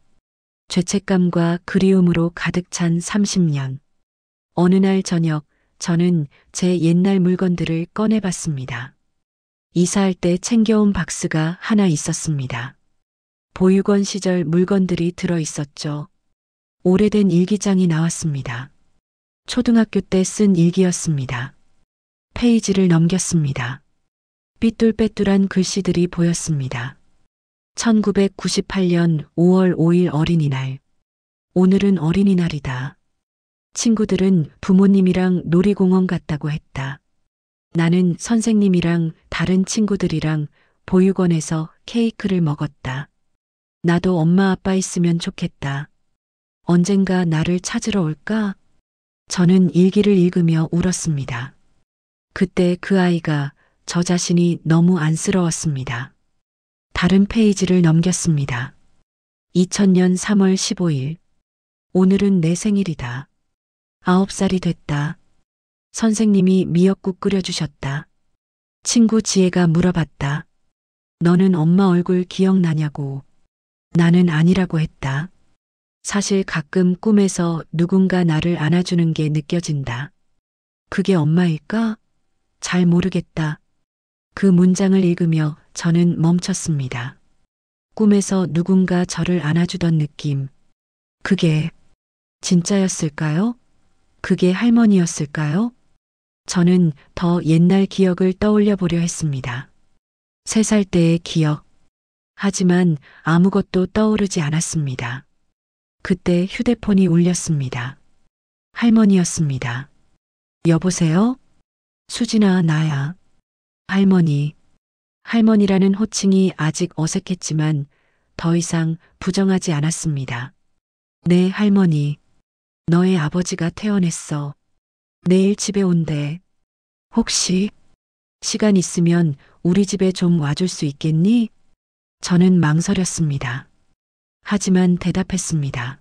죄책감과 그리움으로 가득 찬 30년. 어느 날 저녁 저는 제 옛날 물건들을 꺼내봤습니다. 이사할 때 챙겨온 박스가 하나 있었습니다. 보육원 시절 물건들이 들어 있었죠. 오래된 일기장이 나왔습니다. 초등학교 때 쓴 일기였습니다. 페이지를 넘겼습니다. 삐뚤빼뚤한 글씨들이 보였습니다. 1998년 5월 5일 어린이날. 오늘은 어린이날이다. 친구들은 부모님이랑 놀이공원 갔다고 했다. 나는 선생님이랑 다른 친구들이랑 보육원에서 케이크를 먹었다. 나도 엄마 아빠 있으면 좋겠다. 언젠가 나를 찾으러 올까? 저는 일기를 읽으며 울었습니다. 그때 그 아이가 저 자신이 너무 안쓰러웠습니다. 다른 페이지를 넘겼습니다. 2000년 3월 15일. 오늘은 내 생일이다. 9살이 됐다. 선생님이 미역국 끓여주셨다. 친구 지혜가 물어봤다. 너는 엄마 얼굴 기억나냐고. 나는 아니라고 했다. 사실 가끔 꿈에서 누군가 나를 안아주는 게 느껴진다. 그게 엄마일까? 잘 모르겠다. 그 문장을 읽으며 저는 멈췄습니다. 꿈에서 누군가 저를 안아주던 느낌. 그게 진짜였을까요? 그게 할머니였을까요? 저는 더 옛날 기억을 떠올려 보려 했습니다. 3살 때의 기억. 하지만 아무것도 떠오르지 않았습니다. 그때 휴대폰이 울렸습니다. 할머니였습니다. 여보세요? 수진아, 나야. 할머니. 할머니라는 호칭이 아직 어색했지만 더 이상 부정하지 않았습니다. 네, 할머니. 너의 아버지가 퇴원했어. 내일 집에 온대. 혹시 시간 있으면 우리 집에 좀 와줄 수 있겠니? 저는 망설였습니다. 하지만 대답했습니다.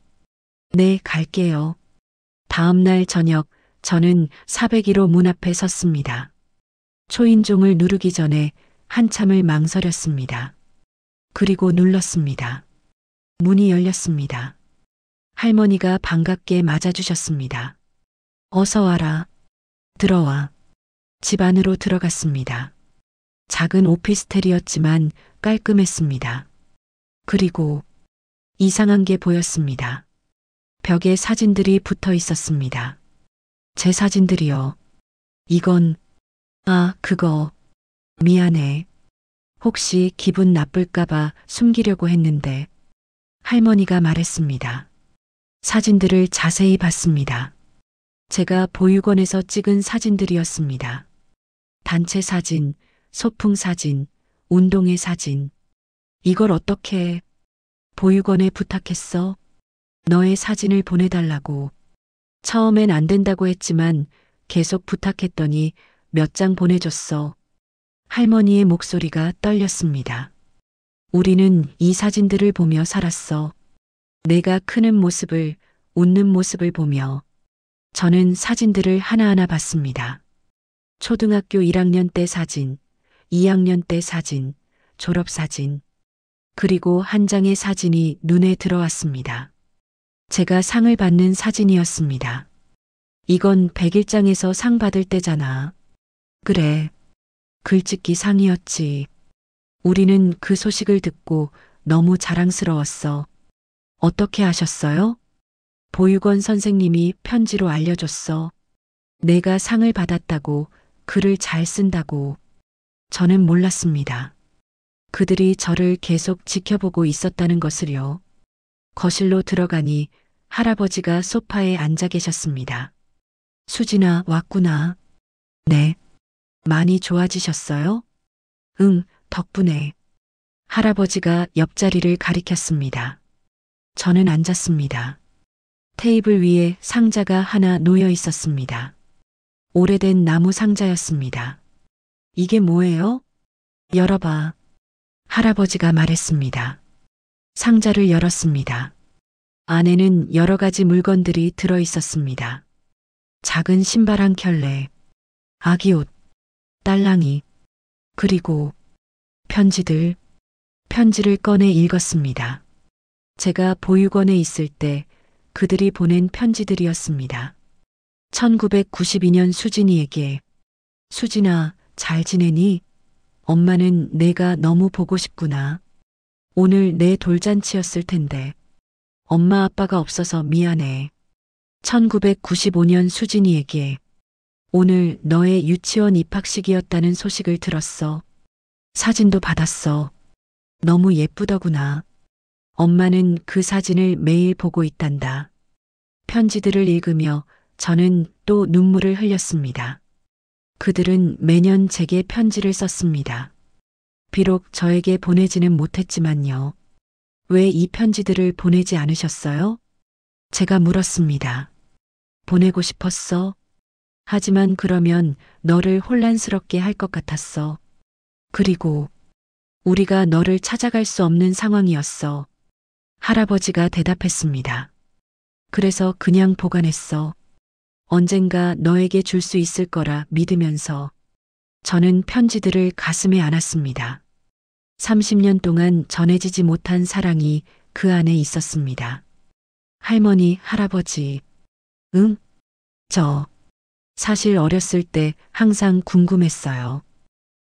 네, 갈게요. 다음 날 저녁 저는 401호 문 앞에 섰습니다. 초인종을 누르기 전에 한참을 망설였습니다. 그리고 눌렀습니다. 문이 열렸습니다. 할머니가 반갑게 맞아주셨습니다. 어서 와라. 들어와. 집 안으로 들어갔습니다. 작은 오피스텔이었지만 깔끔했습니다. 그리고 이상한 게 보였습니다. 벽에 사진들이 붙어 있었습니다. 제 사진들이요. 이건, 그거. 미안해. 혹시 기분 나쁠까봐 숨기려고 했는데. 할머니가 말했습니다. 사진들을 자세히 봤습니다. 제가 보육원에서 찍은 사진들이었습니다. 단체 사진, 소풍 사진, 운동회 사진. 이걸 어떻게 보육원에 부탁했어? 너의 사진을 보내달라고. 처음엔 안 된다고 했지만 계속 부탁했더니 몇 장 보내줬어. 할머니의 목소리가 떨렸습니다. 우리는 이 사진들을 보며 살았어. 내가 크는 모습을, 웃는 모습을 보며. 저는 사진들을 하나하나 봤습니다. 초등학교 1학년 때 사진, 2학년 때 사진, 졸업사진. 그리고 한 장의 사진이 눈에 들어왔습니다. 제가 상을 받는 사진이었습니다. 이건 101장에서 상 받을 때잖아. 그래. 글짓기 상이었지. 우리는 그 소식을 듣고 너무 자랑스러웠어. 어떻게 아셨어요? 보육원 선생님이 편지로 알려줬어. 내가 상을 받았다고, 글을 잘 쓴다고. 저는 몰랐습니다. 그들이 저를 계속 지켜보고 있었다는 것을요. 거실로 들어가니 할아버지가 소파에 앉아 계셨습니다. 수진아, 왔구나. 네. 많이 좋아지셨어요? 응, 덕분에. 할아버지가 옆자리를 가리켰습니다. 저는 앉았습니다. 테이블 위에 상자가 하나 놓여 있었습니다. 오래된 나무 상자였습니다. 이게 뭐예요? 열어봐. 할아버지가 말했습니다. 상자를 열었습니다. 안에는 여러 가지 물건들이 들어 있었습니다. 작은 신발 한 켤레, 아기 옷, 딸랑이, 그리고 편지들. 편지를 꺼내 읽었습니다. 제가 보육원에 있을 때 그들이 보낸 편지들이었습니다. 1992년 수진이에게. 수진아, 잘 지내니? 엄마는 내가 너무 보고 싶구나. 오늘 내 돌잔치였을 텐데. 엄마 아빠가 없어서 미안해. 1995년 수진이에게. 오늘 너의 유치원 입학식이었다는 소식을 들었어. 사진도 받았어. 너무 예쁘더구나. 엄마는 그 사진을 매일 보고 있단다. 편지들을 읽으며 저는 또 눈물을 흘렸습니다. 그들은 매년 제게 편지를 썼습니다. 비록 저에게 보내지는 못했지만요. 왜 이 편지들을 보내지 않으셨어요? 제가 물었습니다. 보내고 싶었어. 하지만 그러면 너를 혼란스럽게 할 것 같았어. 그리고 우리가 너를 찾아갈 수 없는 상황이었어. 할아버지가 대답했습니다. 그래서 그냥 보관했어. 언젠가 너에게 줄 수 있을 거라 믿으면서. 저는 편지들을 가슴에 안았습니다. 30년 동안 전해지지 못한 사랑이 그 안에 있었습니다. 할머니, 할아버지. 응? 사실 어렸을 때 항상 궁금했어요.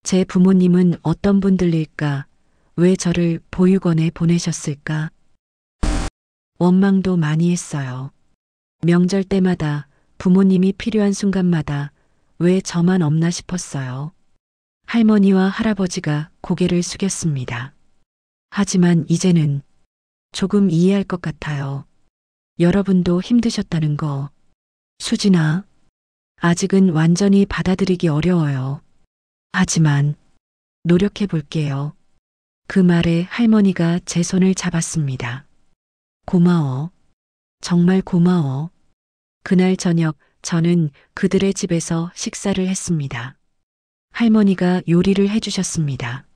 제 부모님은 어떤 분들일까? 왜 저를 보육원에 보내셨을까? 원망도 많이 했어요. 명절 때마다 부모님이 필요한 순간마다 왜 저만 없나 싶었어요. 할머니와 할아버지가 고개를 숙였습니다. 하지만 이제는 조금 이해할 것 같아요. 여러분도 힘드셨다는 거. 수진아, 아직은 완전히 받아들이기 어려워요. 하지만 노력해 볼게요. 그 말에 할머니가 제 손을 잡았습니다. 고마워. 정말 고마워. 그날 저녁 저는 그들의 집에서 식사를 했습니다. 할머니가 요리를 해주셨습니다.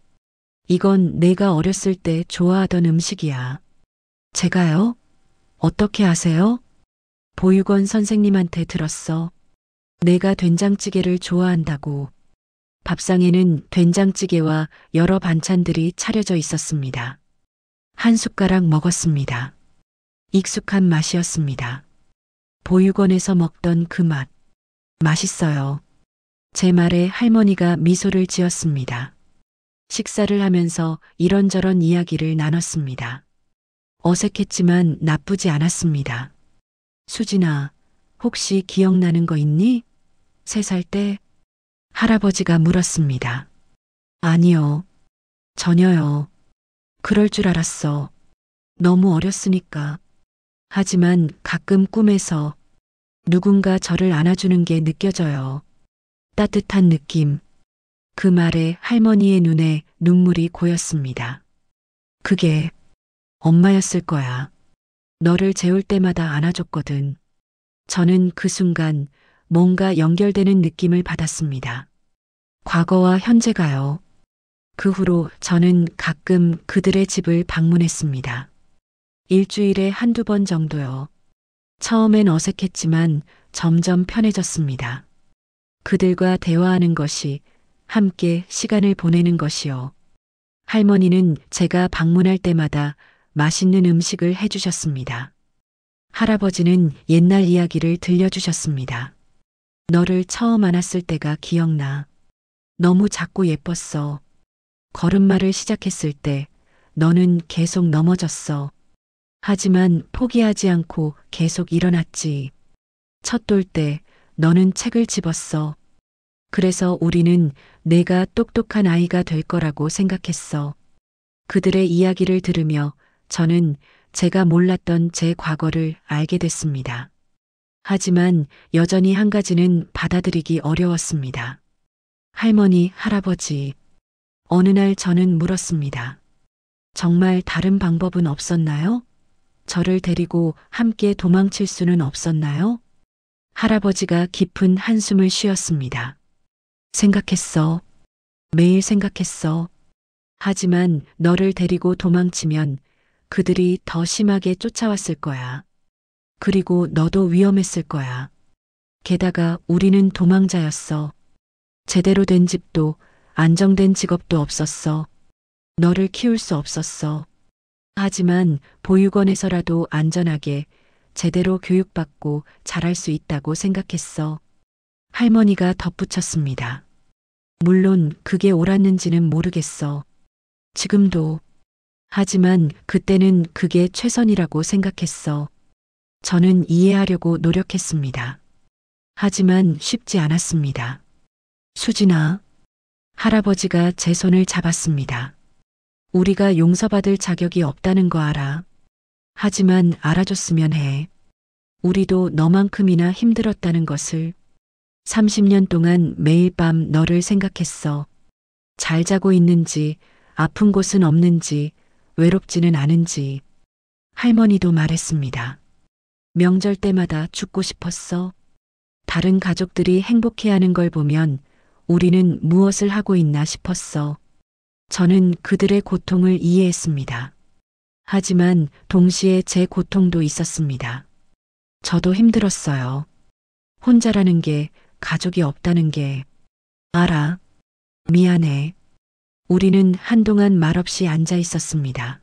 이건 내가 어렸을 때 좋아하던 음식이야. 제가요? 어떻게 아세요? 보육원 선생님한테 들었어. 내가 된장찌개를 좋아한다고. 밥상에는 된장찌개와 여러 반찬들이 차려져 있었습니다. 한 숟가락 먹었습니다. 익숙한 맛이었습니다. 보육원에서 먹던 그 맛. 맛있어요. 제 말에 할머니가 미소를 지었습니다. 식사를 하면서 이런저런 이야기를 나눴습니다. 어색했지만 나쁘지 않았습니다. 수진아, 혹시 기억나는 거 있니? 3살 때? 할아버지가 물었습니다. 아니요. 전혀요. 그럴 줄 알았어. 너무 어렸으니까. 하지만 가끔 꿈에서 누군가 저를 안아주는 게 느껴져요. 따뜻한 느낌. 그 말에 할머니의 눈에 눈물이 고였습니다. 그게 엄마였을 거야. 너를 재울 때마다 안아줬거든. 저는 그 순간 뭔가 연결되는 느낌을 받았습니다. 과거와 현재가요. 그 후로 저는 가끔 그들의 집을 방문했습니다. 일주일에 한두 번 정도요. 처음엔 어색했지만 점점 편해졌습니다. 그들과 대화하는 것이, 함께 시간을 보내는 것이요. 할머니는 제가 방문할 때마다 맛있는 음식을 해주셨습니다. 할아버지는 옛날 이야기를 들려주셨습니다. 너를 처음 안았을 때가 기억나. 너무 작고 예뻤어. 걸음마를 시작했을 때 너는 계속 넘어졌어. 하지만 포기하지 않고 계속 일어났지. 첫 돌 때 너는 책을 집었어. 그래서 우리는 내가 똑똑한 아이가 될 거라고 생각했어. 그들의 이야기를 들으며 저는 제가 몰랐던 제 과거를 알게 됐습니다. 하지만 여전히 한 가지는 받아들이기 어려웠습니다. 할머니, 할아버지. 어느 날 저는 물었습니다. 정말 다른 방법은 없었나요? 저를 데리고 함께 도망칠 수는 없었나요? 할아버지가 깊은 한숨을 쉬었습니다. 생각했어. 매일 생각했어. 하지만 너를 데리고 도망치면 그들이 더 심하게 쫓아왔을 거야. 그리고 너도 위험했을 거야. 게다가 우리는 도망자였어. 제대로 된 집도 안정된 직업도 없었어. 너를 키울 수 없었어. 하지만 보육원에서라도 안전하게 제대로 교육받고 자랄 수 있다고 생각했어. 할머니가 덧붙였습니다. 물론 그게 옳았는지는 모르겠어. 지금도. 하지만 그때는 그게 최선이라고 생각했어. 저는 이해하려고 노력했습니다. 하지만 쉽지 않았습니다. 수진아. 할아버지가 제 손을 잡았습니다. 우리가 용서받을 자격이 없다는 거 알아. 하지만 알아줬으면 해. 우리도 너만큼이나 힘들었다는 것을. 30년 동안 매일 밤 너를 생각했어. 잘 자고 있는지, 아픈 곳은 없는지, 외롭지는 않은지. 할머니도 말했습니다. 명절 때마다 죽고 싶었어. 다른 가족들이 행복해하는 걸 보면 우리는 무엇을 하고 있나 싶었어. 저는 그들의 고통을 이해했습니다. 하지만 동시에 제 고통도 있었습니다. 저도 힘들었어요. 혼자라는 게, 가족이 없다는 게. 알아. 미안해. 우리는 한동안 말없이 앉아 있었습니다.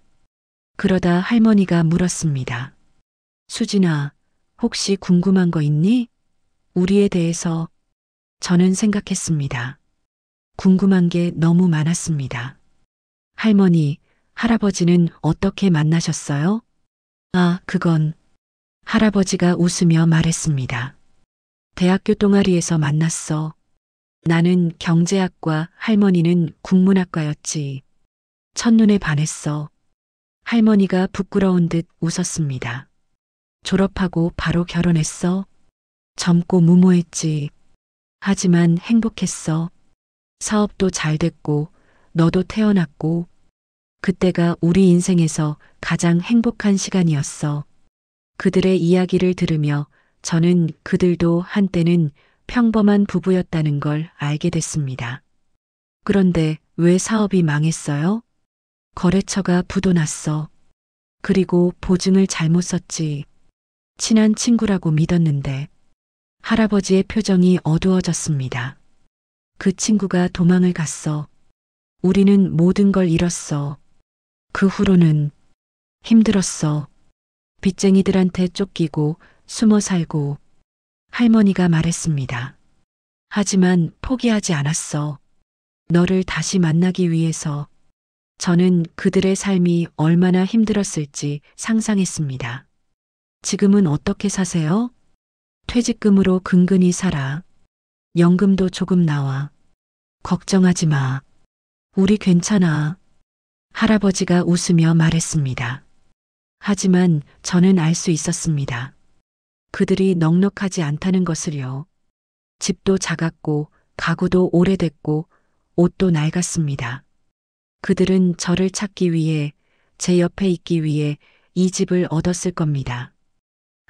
그러다 할머니가 물었습니다. 수진아, 혹시 궁금한 거 있니? 우리에 대해서. 저는 생각했습니다. 궁금한 게 너무 많았습니다. 할머니, 할아버지는 어떻게 만나셨어요? 아, 그건. 할아버지가 웃으며 말했습니다. 대학교 동아리에서 만났어. 나는 경제학과, 할머니는 국문학과였지. 첫눈에 반했어. 할머니가 부끄러운 듯 웃었습니다. 졸업하고 바로 결혼했어. 젊고 무모했지. 하지만 행복했어. 사업도 잘 됐고, 너도 태어났고, 그때가 우리 인생에서 가장 행복한 시간이었어. 그들의 이야기를 들으며 저는 그들도 한때는 평범한 부부였다는 걸 알게 됐습니다. 그런데 왜 사업이 망했어요? 거래처가 부도났어. 그리고 보증을 잘못 썼지. 친한 친구라고 믿었는데. 할아버지의 표정이 어두워졌습니다. 그 친구가 도망을 갔어. 우리는 모든 걸 잃었어. 그 후로는 힘들었어. 빚쟁이들한테 쫓기고 숨어 살고. 할머니가 말했습니다. 하지만 포기하지 않았어. 너를 다시 만나기 위해서. 저는 그들의 삶이 얼마나 힘들었을지 상상했습니다. 지금은 어떻게 사세요? 퇴직금으로 근근히 살아. 연금도 조금 나와. 걱정하지 마. 우리 괜찮아. 할아버지가 웃으며 말했습니다. 하지만 저는 알 수 있었습니다. 그들이 넉넉하지 않다는 것을요. 집도 작았고 가구도 오래됐고 옷도 낡았습니다. 그들은 저를 찾기 위해 제 옆에 있기 위해 이 집을 얻었을 겁니다.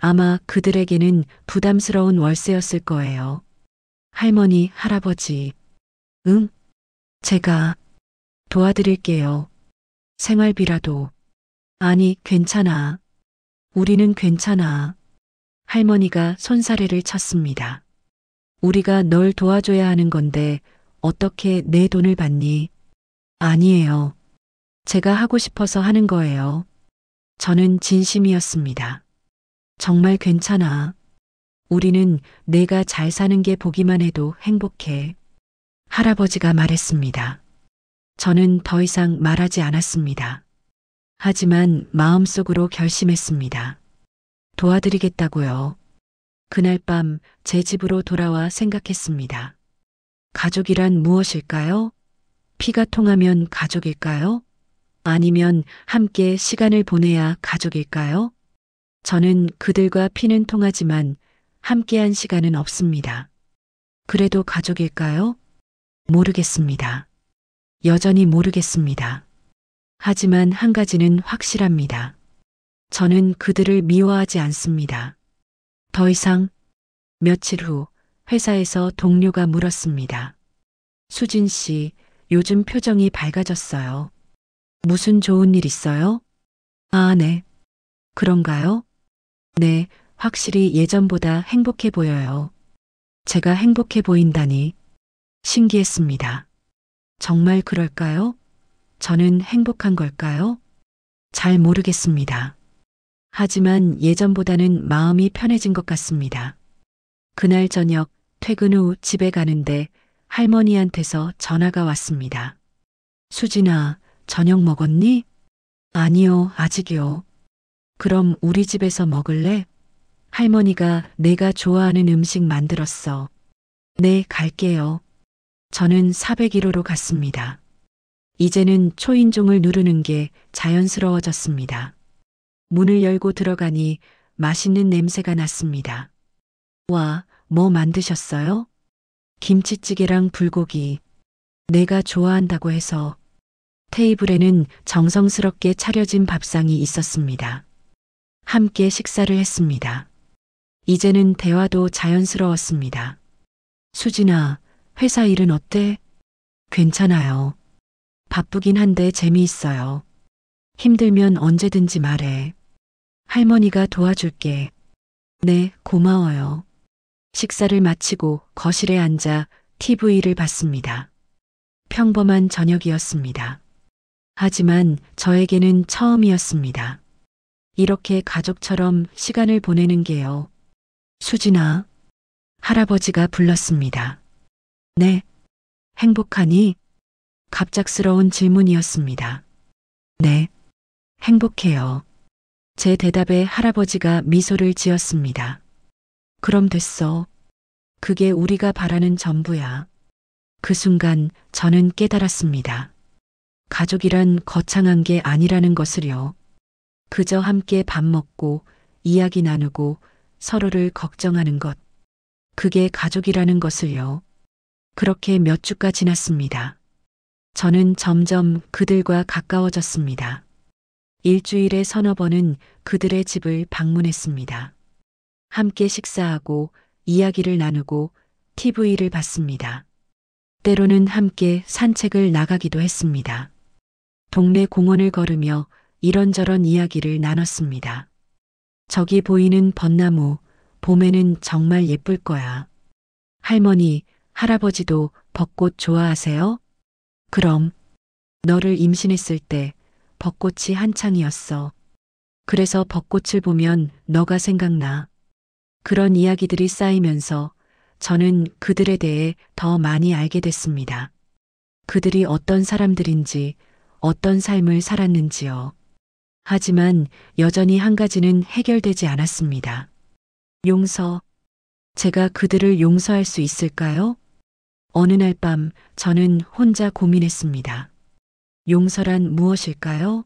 아마 그들에게는 부담스러운 월세였을 거예요. 할머니, 할아버지. 응? 제가 도와드릴게요. 생활비라도. 아니, 괜찮아. 우리는 괜찮아. 할머니가 손사래를 쳤습니다. 우리가 널 도와줘야 하는 건데 어떻게 내 돈을 받니? 아니에요. 제가 하고 싶어서 하는 거예요. 저는 진심이었습니다. 정말 괜찮아. 우리는 내가 잘 사는 게 보기만 해도 행복해. 할아버지가 말했습니다. 저는 더 이상 말하지 않았습니다. 하지만 마음속으로 결심했습니다. 도와드리겠다고요. 그날 밤 제 집으로 돌아와 생각했습니다. 가족이란 무엇일까요? 피가 통하면 가족일까요? 아니면 함께 시간을 보내야 가족일까요? 저는 그들과 피는 통하지만 함께한 시간은 없습니다. 그래도 가족일까요? 모르겠습니다. 여전히 모르겠습니다. 하지만 한 가지는 확실합니다. 저는 그들을 미워하지 않습니다. 더 이상. 며칠 후 회사에서 동료가 물었습니다. 수진 씨, 요즘 표정이 밝아졌어요. 무슨 좋은 일 있어요? 아, 네. 그런가요? 네, 확실히 예전보다 행복해 보여요. 제가 행복해 보인다니 신기했습니다. 정말 그럴까요? 저는 행복한 걸까요? 잘 모르겠습니다. 하지만 예전보다는 마음이 편해진 것 같습니다. 그날 저녁 퇴근 후 집에 가는데 할머니한테서 전화가 왔습니다. 수진아, 저녁 먹었니? 아니요, 아직이요. 그럼 우리 집에서 먹을래? 할머니가 내가 좋아하는 음식 만들었어. 네, 갈게요. 저는 401호로 갔습니다. 이제는 초인종을 누르는 게 자연스러워졌습니다. 문을 열고 들어가니 맛있는 냄새가 났습니다. 와, 뭐 만드셨어요? 김치찌개랑 불고기. 내가 좋아한다고 해서. 테이블에는 정성스럽게 차려진 밥상이 있었습니다. 함께 식사를 했습니다. 이제는 대화도 자연스러웠습니다. 수진아, 회사 일은 어때? 괜찮아요. 바쁘긴 한데 재미있어요. 힘들면 언제든지 말해. 할머니가 도와줄게. 네, 고마워요. 식사를 마치고 거실에 앉아 TV를 봤습니다. 평범한 저녁이었습니다. 하지만 저에게는 처음이었습니다. 이렇게 가족처럼 시간을 보내는 게요. 수진아, 할아버지가 불렀습니다. 네, 행복하니? 갑작스러운 질문이었습니다. 네, 행복해요. 제 대답에 할아버지가 미소를 지었습니다. 그럼 됐어. 그게 우리가 바라는 전부야. 그 순간 저는 깨달았습니다. 가족이란 거창한 게 아니라는 것을요. 그저 함께 밥 먹고 이야기 나누고 서로를 걱정하는 것. 그게 가족이라는 것을요. 그렇게 몇 주가 지났습니다. 저는 점점 그들과 가까워졌습니다. 일주일에 서너 번은 그들의 집을 방문했습니다. 함께 식사하고 이야기를 나누고 TV를 봤습니다. 때로는 함께 산책을 나가기도 했습니다. 동네 공원을 걸으며 이런저런 이야기를 나눴습니다. 저기 보이는 벚나무, 봄에는 정말 예쁠 거야. 할머니, 할아버지도 벚꽃 좋아하세요? 그럼, 너를 임신했을 때 벚꽃이 한창이었어. 그래서 벚꽃을 보면 너가 생각나. 그런 이야기들이 쌓이면서 저는 그들에 대해 더 많이 알게 됐습니다. 그들이 어떤 사람들인지, 어떤 삶을 살았는지요. 하지만 여전히 한 가지는 해결되지 않았습니다. 용서. 제가 그들을 용서할 수 있을까요? 어느 날 밤 저는 혼자 고민했습니다. 용서란 무엇일까요?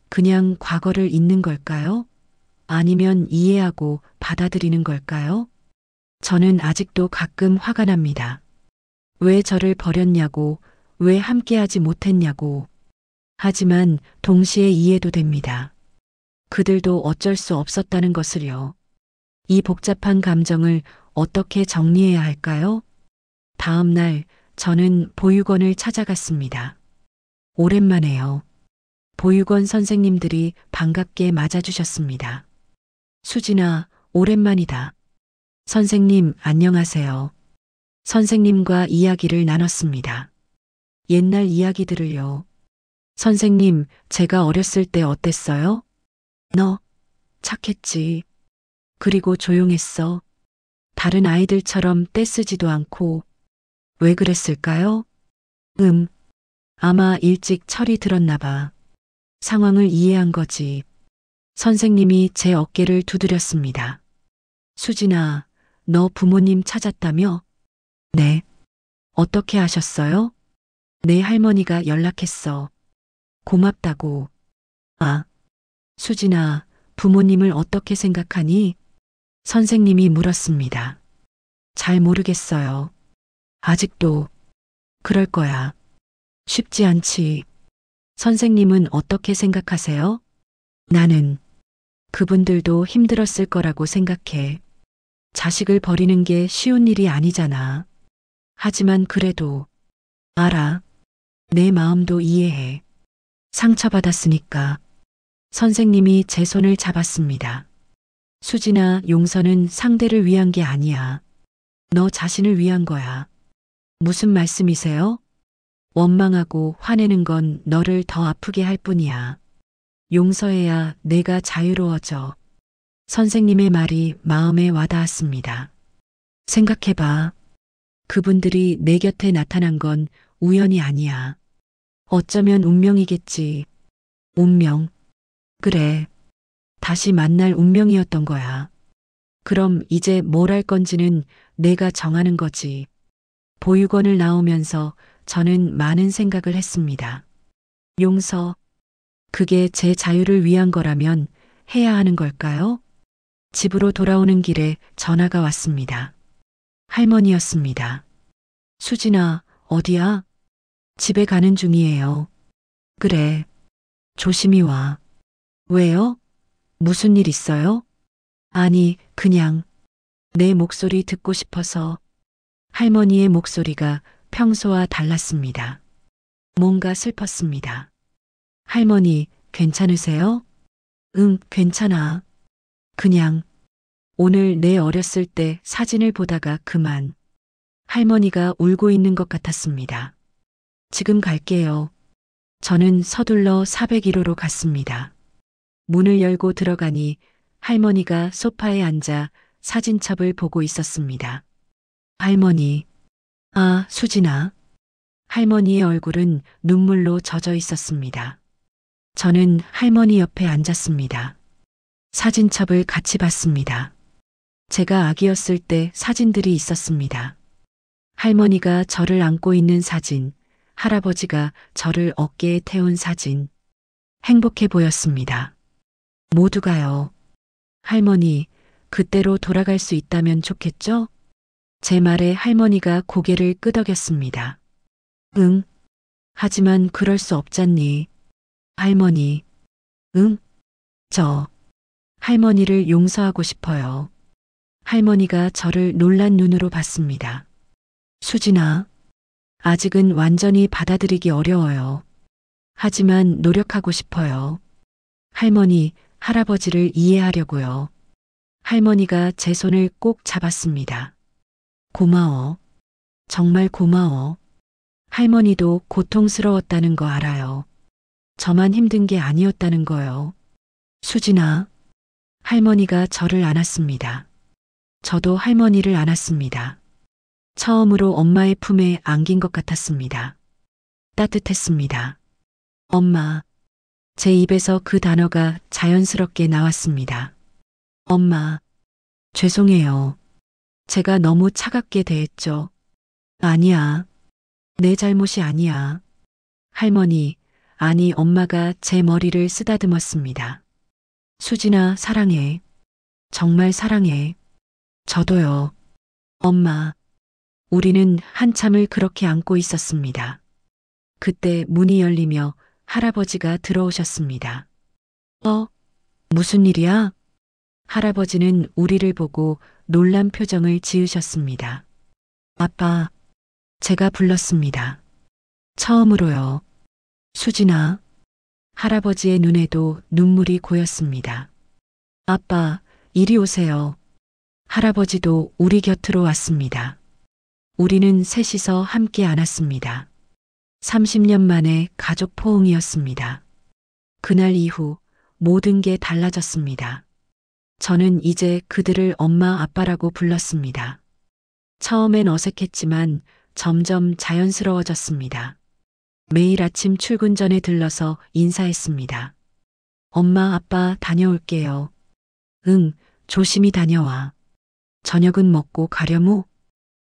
그냥 과거를 잊는 걸까요? 아니면 이해하고 받아들이는 걸까요? 저는 아직도 가끔 화가 납니다. 왜 저를 버렸냐고, 왜 함께하지 못했냐고. 하지만 동시에 이해도 됩니다. 그들도 어쩔 수 없었다는 것을요. 이 복잡한 감정을 어떻게 정리해야 할까요? 다음 날 저는 보육원을 찾아갔습니다. 오랜만에요. 보육원 선생님들이 반갑게 맞아주셨습니다. 수진아, 오랜만이다. 선생님, 안녕하세요. 선생님과 이야기를 나눴습니다. 옛날 이야기들을요. 선생님, 제가 어렸을 때 어땠어요? 너, 착했지. 그리고 조용했어. 다른 아이들처럼 떼쓰지도 않고. 왜 그랬을까요? 아마 일찍 철이 들었나 봐. 상황을 이해한 거지. 선생님이 제 어깨를 두드렸습니다. 수진아, 너 부모님 찾았다며? 네. 어떻게 하셨어요? 내 할머니가 연락했어. 고맙다고. 아, 수진아, 부모님을 어떻게 생각하니? 선생님이 물었습니다. 잘 모르겠어요. 아직도 그럴 거야. 쉽지 않지. 선생님은 어떻게 생각하세요? 나는 그분들도 힘들었을 거라고 생각해. 자식을 버리는 게 쉬운 일이 아니잖아. 하지만 그래도 알아. 내 마음도 이해해. 상처받았으니까. 선생님이 제 손을 잡았습니다. 수진아, 용서는 상대를 위한 게 아니야. 너 자신을 위한 거야. 무슨 말씀이세요? 원망하고 화내는 건 너를 더 아프게 할 뿐이야. 용서해야 내가 자유로워져. 선생님의 말이 마음에 와닿았습니다. 생각해봐. 그분들이 내 곁에 나타난 건 우연이 아니야. 어쩌면 운명이겠지. 운명. 그래. 다시 만날 운명이었던 거야. 그럼 이제 뭘 할 건지는 내가 정하는 거지. 보육원을 나오면서 저는 많은 생각을 했습니다. 용서. 그게 제 자유를 위한 거라면 해야 하는 걸까요? 집으로 돌아오는 길에 전화가 왔습니다. 할머니였습니다. 수진아, 어디야? 집에 가는 중이에요. 그래. 조심히 와. 왜요? 무슨 일 있어요? 아니, 그냥 내 목소리 듣고 싶어서. 할머니의 목소리가 평소와 달랐습니다. 뭔가 슬펐습니다. 할머니, 괜찮으세요? 응, 괜찮아. 그냥 오늘 내 어렸을 때 사진을 보다가 그만. 할머니가 울고 있는 것 같았습니다. 지금 갈게요. 저는 서둘러 401호로 갔습니다. 문을 열고 들어가니 할머니가 소파에 앉아 사진첩을 보고 있었습니다. 할머니. 아, 수진아. 할머니의 얼굴은 눈물로 젖어 있었습니다. 저는 할머니 옆에 앉았습니다. 사진첩을 같이 봤습니다. 제가 아기였을 때 사진들이 있었습니다. 할머니가 저를 안고 있는 사진, 할아버지가 저를 어깨에 태운 사진. 행복해 보였습니다. 모두가요. 할머니, 그때로 돌아갈 수 있다면 좋겠죠? 제 말에 할머니가 고개를 끄덕였습니다. 응. 하지만 그럴 수 없잖니. 할머니. 응? 할머니를 용서하고 싶어요. 할머니가 저를 놀란 눈으로 봤습니다. 수진아, 아직은 완전히 받아들이기 어려워요. 하지만 노력하고 싶어요. 할머니, 할아버지를 이해하려고요. 할머니가 제 손을 꼭 잡았습니다. 고마워. 정말 고마워. 할머니도 고통스러웠다는 거 알아요. 저만 힘든 게 아니었다는 거요. 수진아. 할머니가 저를 안았습니다. 저도 할머니를 안았습니다. 처음으로 엄마의 품에 안긴 것 같았습니다. 따뜻했습니다. 엄마. 제 입에서 그 단어가 자연스럽게 나왔습니다. 엄마. 죄송해요. 제가 너무 차갑게 대했죠. 아니야. 내 잘못이 아니야. 할머니, 아니 엄마가 제 머리를 쓰다듬었습니다. 수진아, 사랑해. 정말 사랑해. 저도요. 엄마. 우리는 한참을 그렇게 안고 있었습니다. 그때 문이 열리며 할아버지가 들어오셨습니다. 무슨 일이야? 할아버지는 우리를 보고 놀란 표정을 지으셨습니다. 아빠, 제가 불렀습니다. 처음으로요. 수진아. 할아버지의 눈에도 눈물이 고였습니다. 아빠, 이리 오세요. 할아버지도 우리 곁으로 왔습니다. 우리는 셋이서 함께 안았습니다. 30년 만에 가족 포옹이었습니다. 그날 이후 모든 게 달라졌습니다. 저는 이제 그들을 엄마 아빠라고 불렀습니다. 처음엔 어색했지만 점점 자연스러워졌습니다. 매일 아침 출근 전에 들러서 인사했습니다. 엄마 아빠 다녀올게요. 응, 조심히 다녀와. 저녁은 먹고 가려무?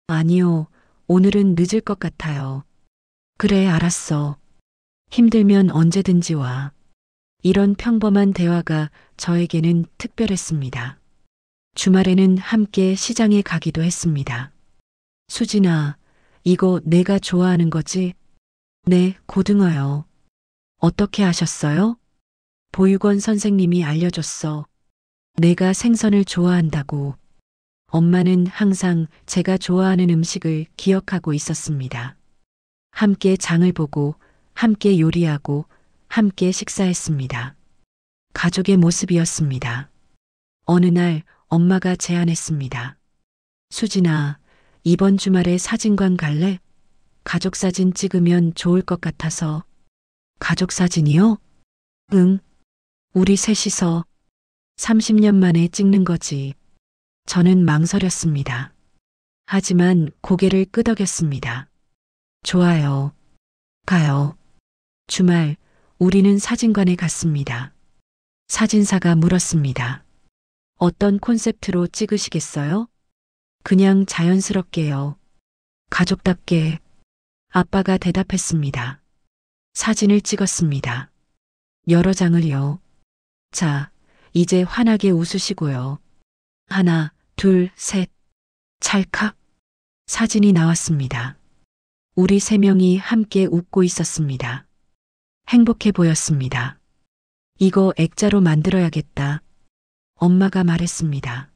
아니요, 오늘은 늦을 것 같아요. 그래, 알았어. 힘들면 언제든지 와. 이런 평범한 대화가 저에게는 특별했습니다. 주말에는 함께 시장에 가기도 했습니다. 수진아, 이거 내가 좋아하는 거지? 네, 고등어요. 어떻게 아셨어요? 보육원 선생님이 알려줬어. 내가 생선을 좋아한다고. 엄마는 항상 제가 좋아하는 음식을 기억하고 있었습니다. 함께 장을 보고, 함께 요리하고, 함께 식사했습니다. 가족의 모습이었습니다. 어느 날 엄마가 제안했습니다. 수진아, 이번 주말에 사진관 갈래? 가족 사진 찍으면 좋을 것 같아서. 가족 사진이요? 응. 우리 셋이서 30년 만에 찍는 거지. 저는 망설였습니다. 하지만 고개를 끄덕였습니다. 좋아요. 가요. 주말 우리는 사진관에 갔습니다. 사진사가 물었습니다. 어떤 콘셉트로 찍으시겠어요? 그냥 자연스럽게요. 가족답게. 아빠가 대답했습니다. 사진을 찍었습니다. 여러 장을요. 자, 이제 환하게 웃으시고요. 하나, 둘, 셋. 찰칵. 사진이 나왔습니다. 우리 세 명이 함께 웃고 있었습니다. 행복해 보였습니다. 이거 액자로 만들어야겠다. 엄마가 말했습니다.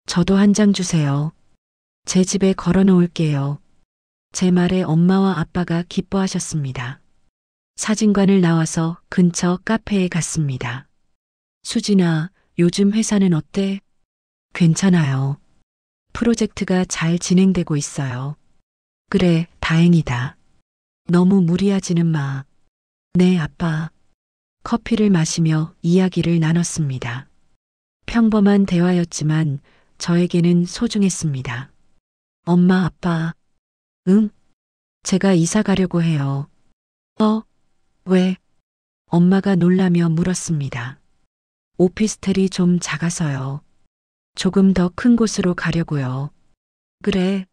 저도 한 장 주세요. 제 집에 걸어 놓을게요. 제 말에 엄마와 아빠가 기뻐하셨습니다. 사진관을 나와서 근처 카페에 갔습니다. 수진아, 요즘 회사는 어때? 괜찮아요. 프로젝트가 잘 진행되고 있어요. 그래, 다행이다. 너무 무리하지는 마. 네, 아빠. 커피를 마시며 이야기를 나눴습니다. 평범한 대화였지만 저에게는 소중했습니다. 엄마, 아빠. 응? 제가 이사 가려고 해요. 왜? 엄마가 놀라며 물었습니다. 오피스텔이 좀 작아서요. 조금 더 큰 곳으로 가려고요. 그래.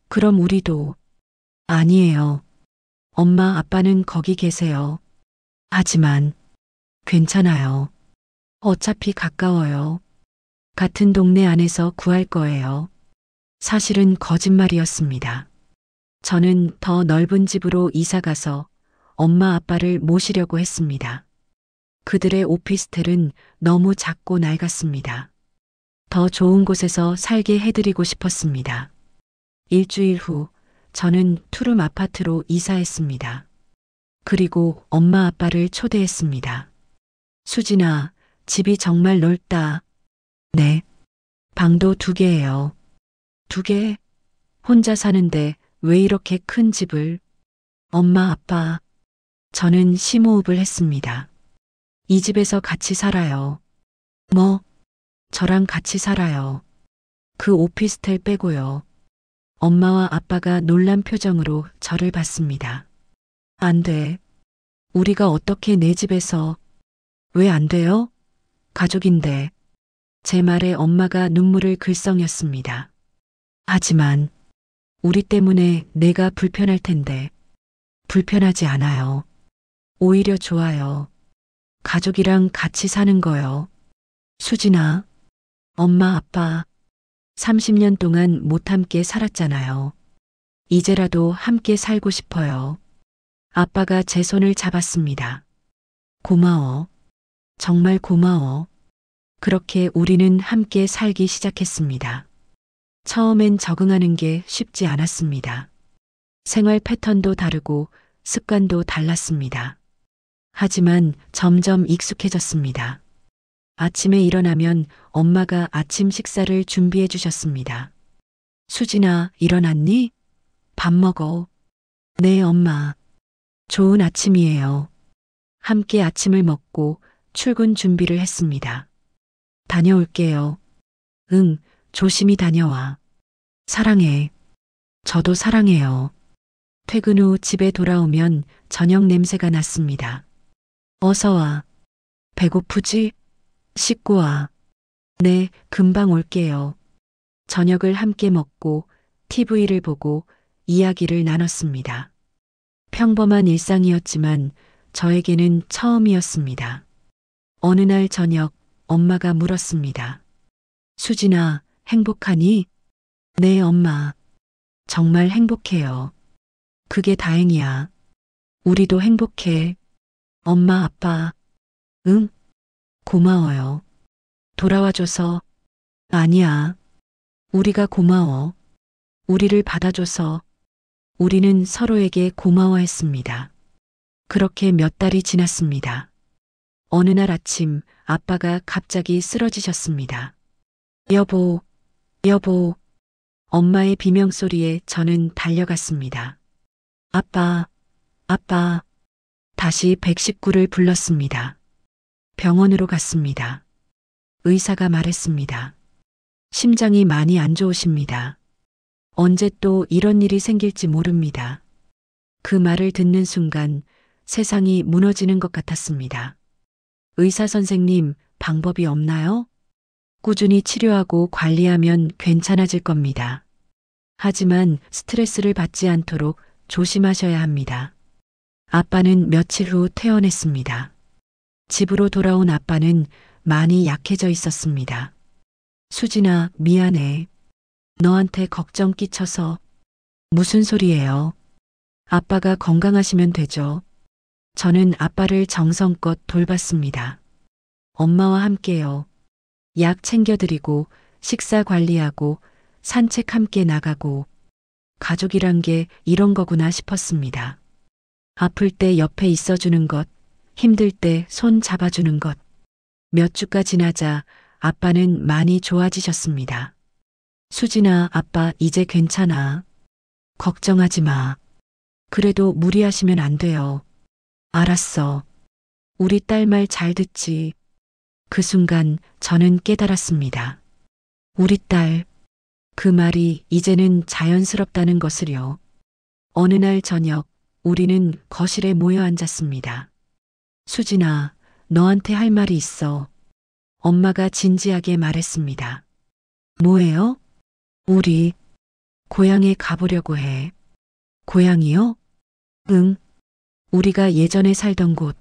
그럼 우리도. 아니에요. 엄마, 아빠는 거기 계세요. 하지만 괜찮아요. 어차피 가까워요. 같은 동네 안에서 구할 거예요. 사실은 거짓말이었습니다. 저는 더 넓은 집으로 이사 가서 엄마 아빠를 모시려고 했습니다. 그들의 오피스텔은 너무 작고 낡았습니다. 더 좋은 곳에서 살게 해드리고 싶었습니다. 일주일 후 저는 투룸 아파트로 이사했습니다. 그리고 엄마 아빠를 초대했습니다. 수진아, 집이 정말 넓다. 네. 방도 2개예요. 2개? 혼자 사는데 왜 이렇게 큰 집을? 엄마, 아빠. 저는 심호흡을 했습니다. 이 집에서 같이 살아요. 뭐? 저랑 같이 살아요. 그 오피스텔 빼고요. 엄마와 아빠가 놀란 표정으로 저를 봤습니다. 안 돼. 우리가 어떻게 내 집에서. 왜 안 돼요? 가족인데. 제 말에 엄마가 눈물을 글썽였습니다. 하지만 우리 때문에 내가 불편할 텐데. 불편하지 않아요. 오히려 좋아요. 가족이랑 같이 사는 거요. 수진아, 엄마, 아빠, 30년 동안 못 함께 살았잖아요. 이제라도 함께 살고 싶어요. 아빠가 제 손을 잡았습니다. 고마워. 정말 고마워. 그렇게 우리는 함께 살기 시작했습니다. 처음엔 적응하는 게 쉽지 않았습니다. 생활 패턴도 다르고 습관도 달랐습니다. 하지만 점점 익숙해졌습니다. 아침에 일어나면 엄마가 아침 식사를 준비해 주셨습니다. 수진아, 일어났니? 밥 먹어. 네, 엄마. 좋은 아침이에요. 함께 아침을 먹고 출근 준비를 했습니다. 다녀올게요. 응, 조심히 다녀와. 사랑해. 저도 사랑해요. 퇴근 후 집에 돌아오면 저녁 냄새가 났습니다. 어서 와. 배고프지? 씻고 와. 네, 금방 올게요. 저녁을 함께 먹고 TV를 보고 이야기를 나눴습니다. 평범한 일상이었지만 저에게는 처음이었습니다. 어느 날 저녁 엄마가 물었습니다. 수진아, 행복하니? 네, 엄마. 정말 행복해요. 그게 다행이야. 우리도 행복해. 엄마, 아빠. 응? 고마워요. 돌아와줘서. 아니야. 우리가 고마워. 우리를 받아줘서. 우리는 서로에게 고마워했습니다. 그렇게 몇 달이 지났습니다. 어느 날 아침 아빠가 갑자기 쓰러지셨습니다. 여보, 여보. 엄마의 비명소리에 저는 달려갔습니다. 아빠, 아빠. 다시 119를 불렀습니다. 병원으로 갔습니다. 의사가 말했습니다. 심장이 많이 안 좋으십니다. 언제 또 이런 일이 생길지 모릅니다. 그 말을 듣는 순간 세상이 무너지는 것 같았습니다. 의사 선생님, 방법이 없나요? 꾸준히 치료하고 관리하면 괜찮아질 겁니다. 하지만 스트레스를 받지 않도록 조심하셔야 합니다. 아빠는 며칠 후 퇴원했습니다. 집으로 돌아온 아빠는 많이 약해져 있었습니다. 수진아, 미안해. 너한테 걱정 끼쳐서. 무슨 소리예요? 아빠가 건강하시면 되죠. 저는 아빠를 정성껏 돌봤습니다. 엄마와 함께요. 약 챙겨드리고 식사 관리하고 산책 함께 나가고 가족이란 게 이런 거구나 싶었습니다. 아플 때 옆에 있어주는 것, 힘들 때 손 잡아주는 것. 몇 주가 지나자 아빠는 많이 좋아지셨습니다. 수진아, 아빠 이제 괜찮아. 걱정하지 마. 그래도 무리하시면 안 돼요. 알았어. 우리 딸 말 잘 듣지. 그 순간 저는 깨달았습니다. 우리 딸. 그 말이 이제는 자연스럽다는 것을요. 어느 날 저녁 우리는 거실에 모여 앉았습니다. 수진아, 너한테 할 말이 있어. 엄마가 진지하게 말했습니다. 뭐예요? 우리 고향에 가보려고 해. 고향이요? 응. 우리가 예전에 살던 곳,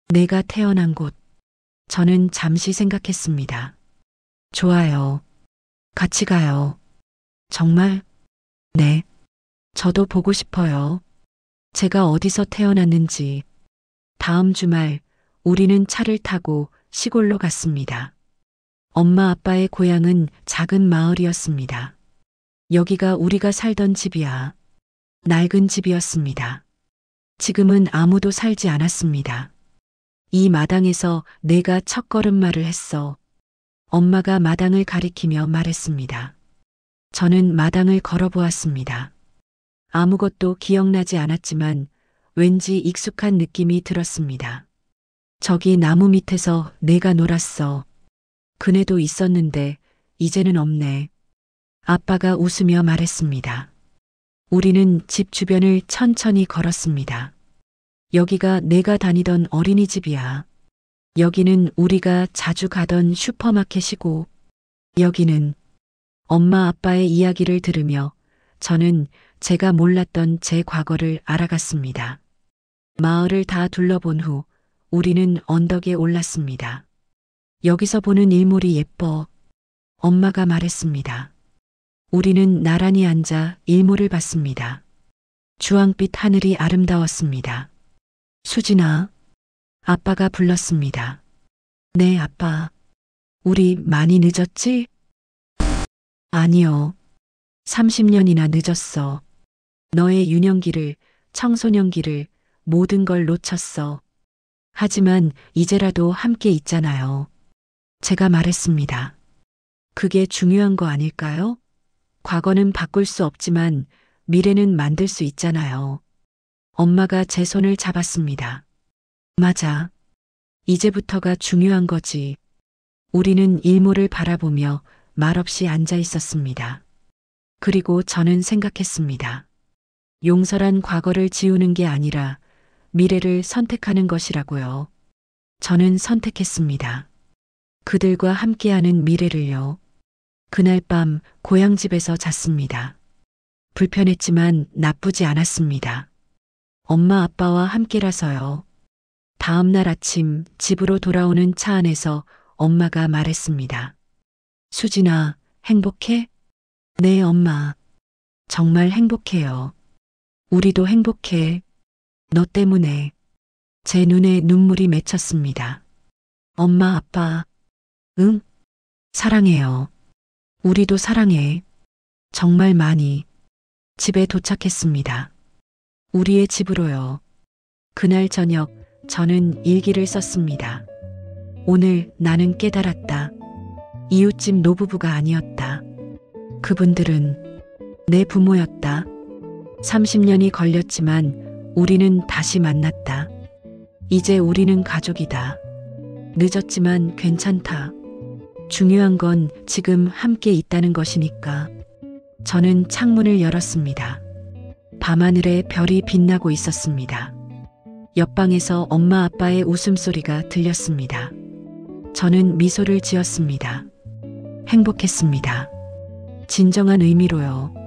내가 태어난 곳. 저는 잠시 생각했습니다. 좋아요. 같이 가요. 정말? 네. 저도 보고 싶어요. 제가 어디서 태어났는지. 다음 주말 우리는 차를 타고 시골로 갔습니다. 엄마 아빠의 고향은 작은 마을이었습니다. 여기가 우리가 살던 집이야. 낡은 집이었습니다. 지금은 아무도 살지 않았습니다. 이 마당에서 내가 첫걸음마를 했어. 엄마가 마당을 가리키며 말했습니다. 저는 마당을 걸어보았습니다. 아무것도 기억나지 않았지만 왠지 익숙한 느낌이 들었습니다. 저기 나무 밑에서 내가 놀았어. 그네도 있었는데 이제는 없네. 아빠가 웃으며 말했습니다. 우리는 집 주변을 천천히 걸었습니다. 여기가 내가 다니던 어린이집이야. 여기는 우리가 자주 가던 슈퍼마켓이고, 여기는 엄마 아빠의 이야기를 들으며 저는 제가 몰랐던 제 과거를 알아갔습니다. 마을을 다 둘러본 후 우리는 언덕에 올랐습니다. 여기서 보는 일몰이 예뻐. 엄마가 말했습니다. 우리는 나란히 앉아 일몰을 봤습니다. 주황빛 하늘이 아름다웠습니다. 수진아, 아빠가 불렀습니다. 네, 아빠. 우리 많이 늦었지? 아니요. 30년이나 늦었어. 너의 유년기를, 청소년기를, 모든 걸 놓쳤어. 하지만 이제라도 함께 있잖아요. 제가 말했습니다. 그게 중요한 거 아닐까요? 과거는 바꿀 수 없지만 미래는 만들 수 있잖아요. 엄마가 제 손을 잡았습니다. 맞아. 이제부터가 중요한 거지. 우리는 일몰을 바라보며 말없이 앉아 있었습니다. 그리고 저는 생각했습니다. 용서란 과거를 지우는 게 아니라 미래를 선택하는 것이라고요. 저는 선택했습니다. 그들과 함께하는 미래를요. 그날 밤 고향집에서 잤습니다. 불편했지만 나쁘지 않았습니다. 엄마 아빠와 함께라서요. 다음 날 아침 집으로 돌아오는 차 안에서 엄마가 말했습니다. 수진아, 행복해? 네, 엄마. 정말 행복해요. 우리도 행복해. 너 때문에. 제 눈에 눈물이 맺혔습니다. 엄마, 아빠. 응? 사랑해요. 우리도 사랑해. 정말 많이. 집에 도착했습니다. 우리의 집으로요. 그날 저녁 저는 일기를 썼습니다. 오늘 나는 깨달았다. 이웃집 노부부가 아니었다. 그분들은 내 부모였다. 30년이 걸렸지만 우리는 다시 만났다. 이제 우리는 가족이다. 늦었지만 괜찮다. 중요한 건 지금 함께 있다는 것이니까. 저는 창문을 열었습니다. 밤하늘에 별이 빛나고 있었습니다. 옆방에서 엄마 아빠의 웃음소리가 들렸습니다. 저는 미소를 지었습니다. 행복했습니다. 진정한 의미로요.